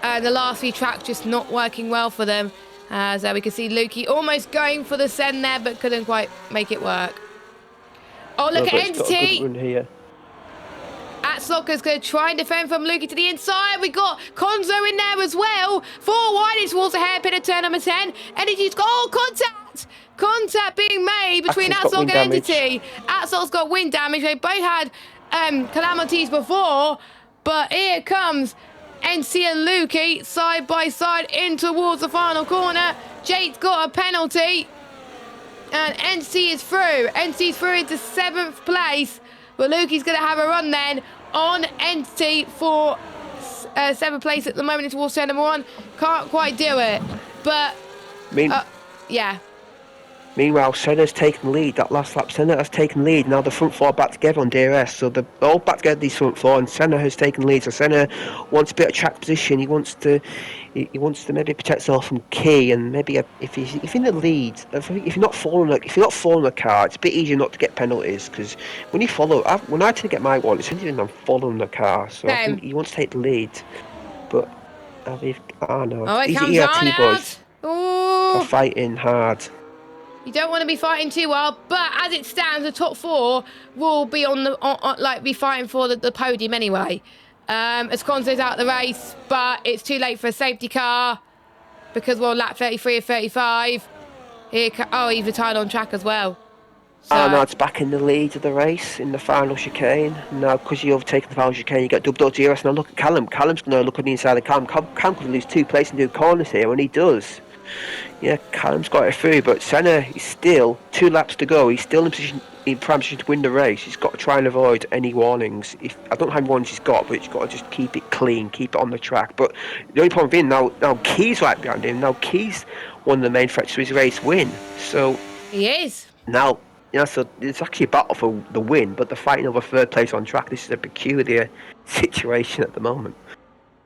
A: the last few tracks just not working well for them. So we can see Lukey almost going for the send there, but couldn't quite make it work. Oh, look at Entity. Atzlocker's going to try and defend from Lukey to the inside. We got Konzo in there as well. 4 wide is towards the hairpin of turn number 10. Entity's got contact. Contact being made between Atzlock and Entity. Atzlock's got wind damage. They both had calamities before, but here comes NC and Lukey side by side in towards the final corner. Jake's got a penalty, and NC is through. NC's through into 7th place, but Lukey's going to have a run then on Entity for 7th place at the moment towards turn number 1. Can't quite do it, but yeah.
B: Meanwhile, Senna's taken the lead. That last lap, Senna has taken the lead. Now the front four are back together on DRS. So they're all back together, these front four, and Senna has taken the lead. So Senna wants a bit of track position. He wants to maybe protect himself from Key, and maybe if he's in the lead, if you're not following the car, it's a bit easier not to get penalties, because when you follow, when I tend to get my one, it's when I'm following the car. So I think he wants to take the lead, but
A: Oh, it
B: these
A: comes
B: ERT boys are
A: Ooh.
B: fighting hard.
A: You don't want to be fighting too well, but as it stands, the top four will be be fighting for the podium anyway. As Conzo's out the race, but it's too late for a safety car because we're on lap 33 or 35. He's retired on track as well. So,
B: Arnold's back in the lead of the race in the final chicane. Now, because you've overtaken the final chicane, you get double DRS. Now look at Callum. Callum's going to look on the inside of Callum. Callum could lose 2 places and do corners here, and he does. Yeah, Callum's got it through, but Senna is still 2 laps to go. He's still in prime position to win the race. He's got to try and avoid any warnings. I don't know how many warnings he's got, but he's got to just keep it clean, keep it on the track. But the only problem being now Key's right behind him. Now Key's one of the main threats to his race win. So
A: he is.
B: Now, so it's actually a battle for the win, but they're fighting over 3rd place on track. This is a peculiar situation at the moment.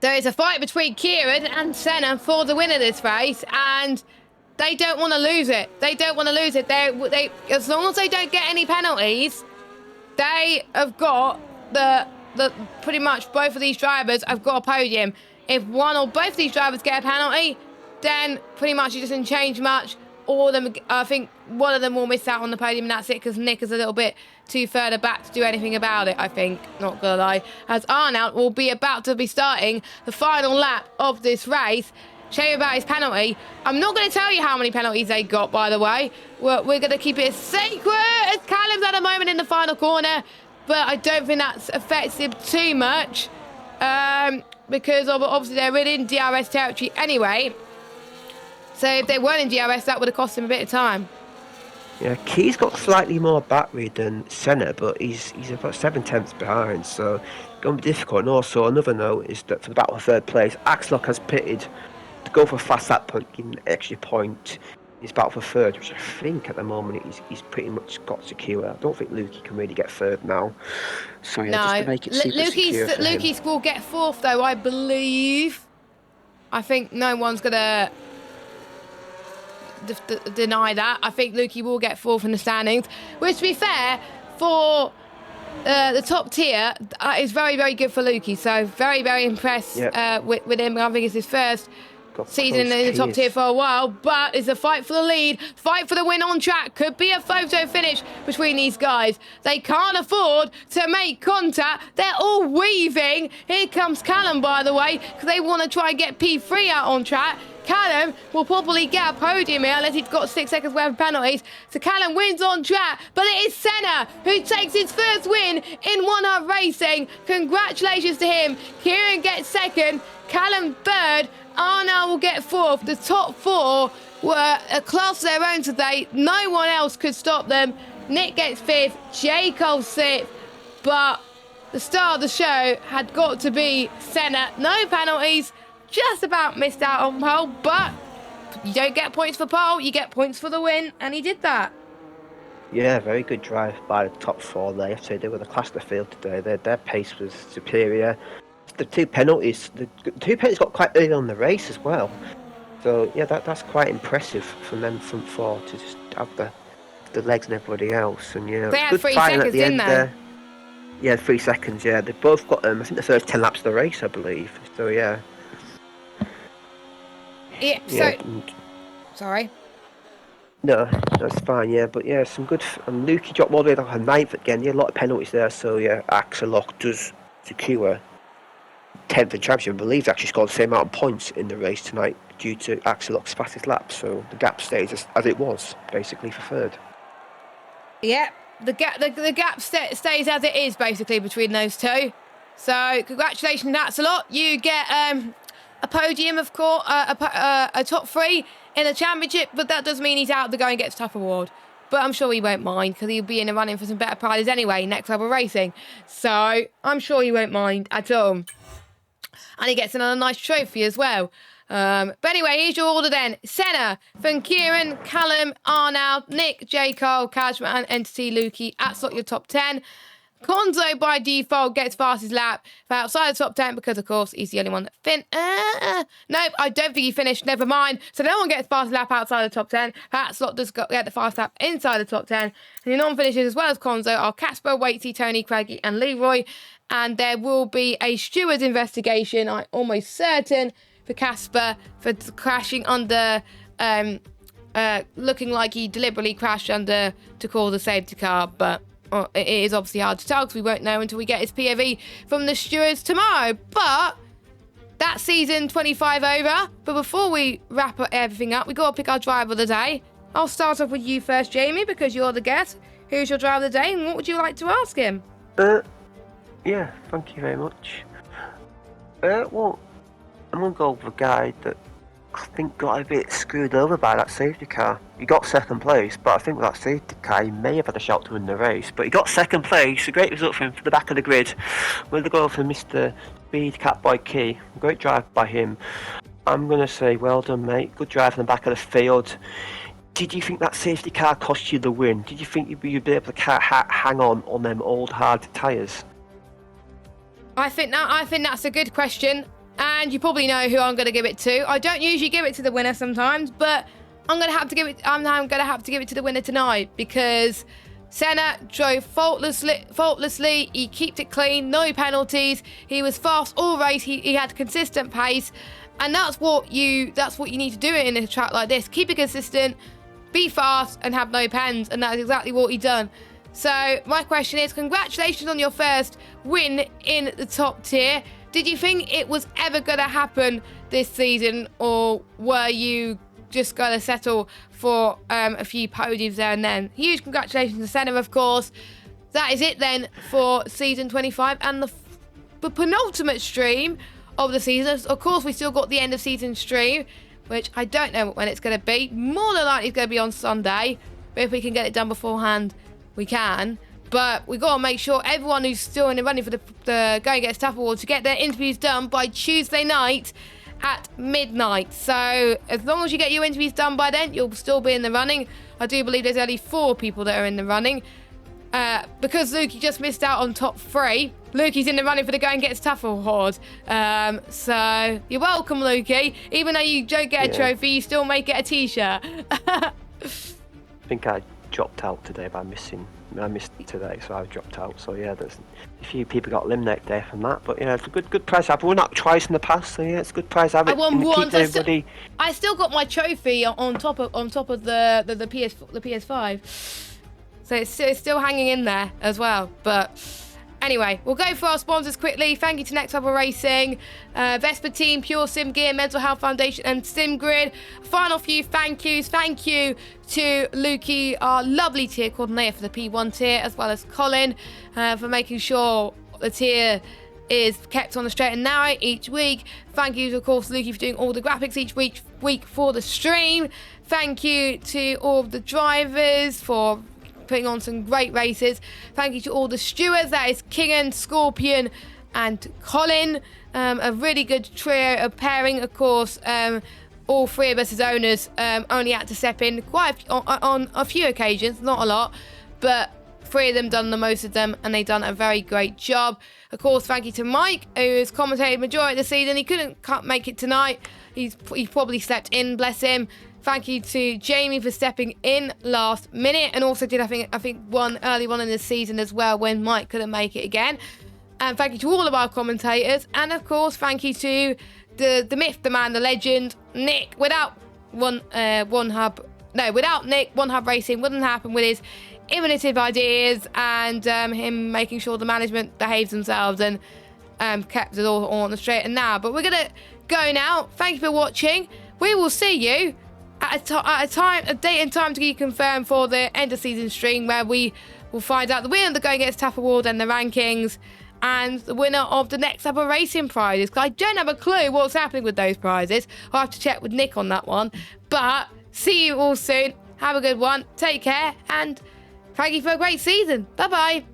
A: There is a fight between Kieran and Senna for the win of this race, and they don't want to lose it. They don't want to lose it. They as long as they don't get any penalties, they have got the pretty much both of these drivers have got a podium. If one or both of these drivers get a penalty, then pretty much it doesn't change much. All of them, I think one of them will miss out on the podium, and that's it, because Nick is a little bit too further back to do anything about it, I think. Not gonna lie. As Arnold will be about to be starting the final lap of this race. Show you about his penalty. I'm not going to tell you how many penalties they got, by the way. We're going to keep it secret as Callum's at the moment in the final corner, but I don't think that affects him too much, because obviously they're in DRS territory anyway. So if they weren't in DRS, that would have cost him a bit of time.
B: Yeah, Key's got slightly more battery than Senna, but he's about 7/10 behind, so it's going to be difficult. And also, another note is that for the battle for 3rd place, Axlock has pitted to go for a fast lap point, giving an extra point. He's battle for 3rd, which I think at the moment he's pretty much got secure. I don't think Lukey can really get 3rd now. So yeah, just to make it super secure for him.
A: Lukey's will get 4th though, I believe. I think no one's going to deny that. I think Lukey will get 4th in the standings, which, to be fair, for the top tier, is very, very good for Lukey. So very, very impressed with him. I think it's his first season in the top tier for a while, but it's a fight for the lead, fight for the win on track. Could be a photo finish between these guys. They can't afford to make contact. They're all weaving. Here comes Callum, by the way, because they want to try and get P3 out on track. Callum will probably get a podium here unless he's got 6 seconds worth of penalties. So Callum wins on track, but it is Senna who takes his first win in one-up racing. Congratulations to him. Kieran gets 2nd, Callum 3rd, Arnold will get 4th. The top 4 were a class of their own today. No one else could stop them. Nick gets 5th, Jacob 6th, but the star of the show had got to be Senna. No penalties. Just about missed out on pole, but you don't get points for pole, you get points for the win, and he did that.
B: Yeah, very good drive by the top 4 there. I have to say they were the class of the field today. Their pace was superior. The 2 penalties got quite early on the race as well. So yeah, that's quite impressive from them front 4 to just have the legs and everybody else. And yeah,
A: they had 3 seconds in there.
B: Yeah, 3 seconds. Yeah, they both got I think the first 10 laps of the race, I believe. So yeah.
A: Yeah, so... Sorry.
B: No, that's fine, yeah. But yeah, some good... And Lukey dropped all the way down to 9th again. Yeah, a lot of penalties there. So yeah, Axelock does secure 10th in championship. I believe they actually scored the same amount of points in the race tonight due to Axelock's fastest lap. So the gap stays as it was, basically, for 3rd.
A: Yeah, the gap stays as it is, basically, between those two. So congratulations, Axelock. You get... a podium, of course, a top 3 in the championship, but that does mean he's out of the Go and Gets Tough award. But I'm sure he won't mind, because he'll be in the running for some better prizes anyway, next level racing. So I'm sure he won't mind at all. And he gets another nice trophy as well. But anyway, here's your order then. Senna, Van Kieran, Callum, Arnold, Nick, J. Cole, Kajma, and Entity Lukey at slot your top 10. Konzo by default gets fastest lap for outside the top 10 because, of course, he's the only one that nope, I don't think he finished. Never mind. So no one gets fastest lap outside the top 10. That slot does get the fast lap inside the top 10. And your non-finishers as well as Konzo are Casper, Waitsy, Tony, Craigie, and Leroy. And there will be a steward's investigation, I'm almost certain, for Casper for crashing under, looking like he deliberately crashed under to cause a safety car, but it is obviously hard to tell because we won't know until we get his POV from the stewards tomorrow. But that's season 25 over. But before we wrap everything up, we got to pick our driver of the day. I'll start off with you first, Jamie, because you're the guest. Who's your driver of the day, and what would you like to ask him?
B: Yeah, thank you very much. Well, I'm going to go with a guy that I think got a bit screwed over by that safety car. He got second place, but I think with that safety car, he may have had a shout to win the race. But he got second place, a great result for him for the back of the grid. We're going to go for Mr. Speed Catboy Key. Great drive by him. I'm going to say, well done, mate. Good drive in the back of the field. Did you think that safety car cost you the win? Did you think you'd be able to hang on them old hard tyres?
A: I think that's a good question. And you probably know who I'm going to give it to. I don't usually give it to the winner sometimes, but I'm going to have to give it to the winner tonight because Senna drove faultlessly. He kept it clean, no penalties. He was fast all race. He had consistent pace, and that's what you need to do in a track like this. Keep it consistent, be fast, and have no pens, and that's exactly what he done. So my question is, congratulations on your first win in the top tier. Did you think it was ever going to happen this season, or were you just going to settle for a few podiums there and then? Huge congratulations to Senna, of course. That is it then for season 25 and the penultimate stream of the season. Of course, we still got the end of season stream, which I don't know when it's going to be. More than likely it's going to be on Sunday, but if we can get it done beforehand, we can. But we've got to make sure everyone who's still in the running for the Go and Get Stuff Award to get their interviews done by Tuesday night at midnight. So as long as you get your interviews done by then, you'll still be in the running. I do believe there's only 4 people that are in the running. Because Lukey just missed out on top 3, Lukey's in the running for the Go and Get Stuff Award. So you're welcome, Lukey. Even though you don't get a trophy, you still may get a t-shirt.
B: I think I dropped out today by missing. I missed today, so I dropped out. So yeah, there's a few people got eliminated there from that. But yeah, it's a good prize. I've won that twice in the past, so yeah, it's a good prize. I
A: won once. I still got my trophy on top of the PS5, so it's still hanging in there as well. But anyway, we'll go for our sponsors quickly. Thank you to Next Level Racing, Vespa Team, Pure Sim Gear, Mental Health Foundation, and SimGrid. Final few thank yous. Thank you to Lukey, our lovely tier coordinator for the P1 tier, as well as Colin for making sure the tier is kept on the straight and narrow each week. Thank you, of course, Lukey, for doing all the graphics each week for the stream. Thank you to all of the drivers for putting on some great races. Thank you to all the stewards, that is Kingan, Scorpion and Colin. A really good trio of pairing, of course. All 3 of us as owners only had to step in on a few occasions, not a lot, but 3 of them done the most of them, and they done a very great job. Of course, thank you to Mike, who has commentated majority of the season. He couldn't make it tonight. He probably slept in, bless him. Thank you to Jamie for stepping in last minute, and also did I think one early one in the season as well when Mike couldn't make it again. And thank you to all of our commentators, and of course thank you to the myth, the man, the legend, Nick. Without Nick, One Hub Racing wouldn't happen with his innovative ideas and him making sure the management behaves themselves and kept it all on the straight and narrow. But we're gonna go now. Thank you for watching. We will see you at a date and time to be confirmed for the end of season stream, where we will find out the winner of the Go and Get Stuff Award and the rankings, and the winner of the Next Level Racing prizes. Because I don't have a clue what's happening with those prizes. I'll have to check with Nick on that one. But see you all soon. Have a good one. Take care, and thank you for a great season. Bye bye.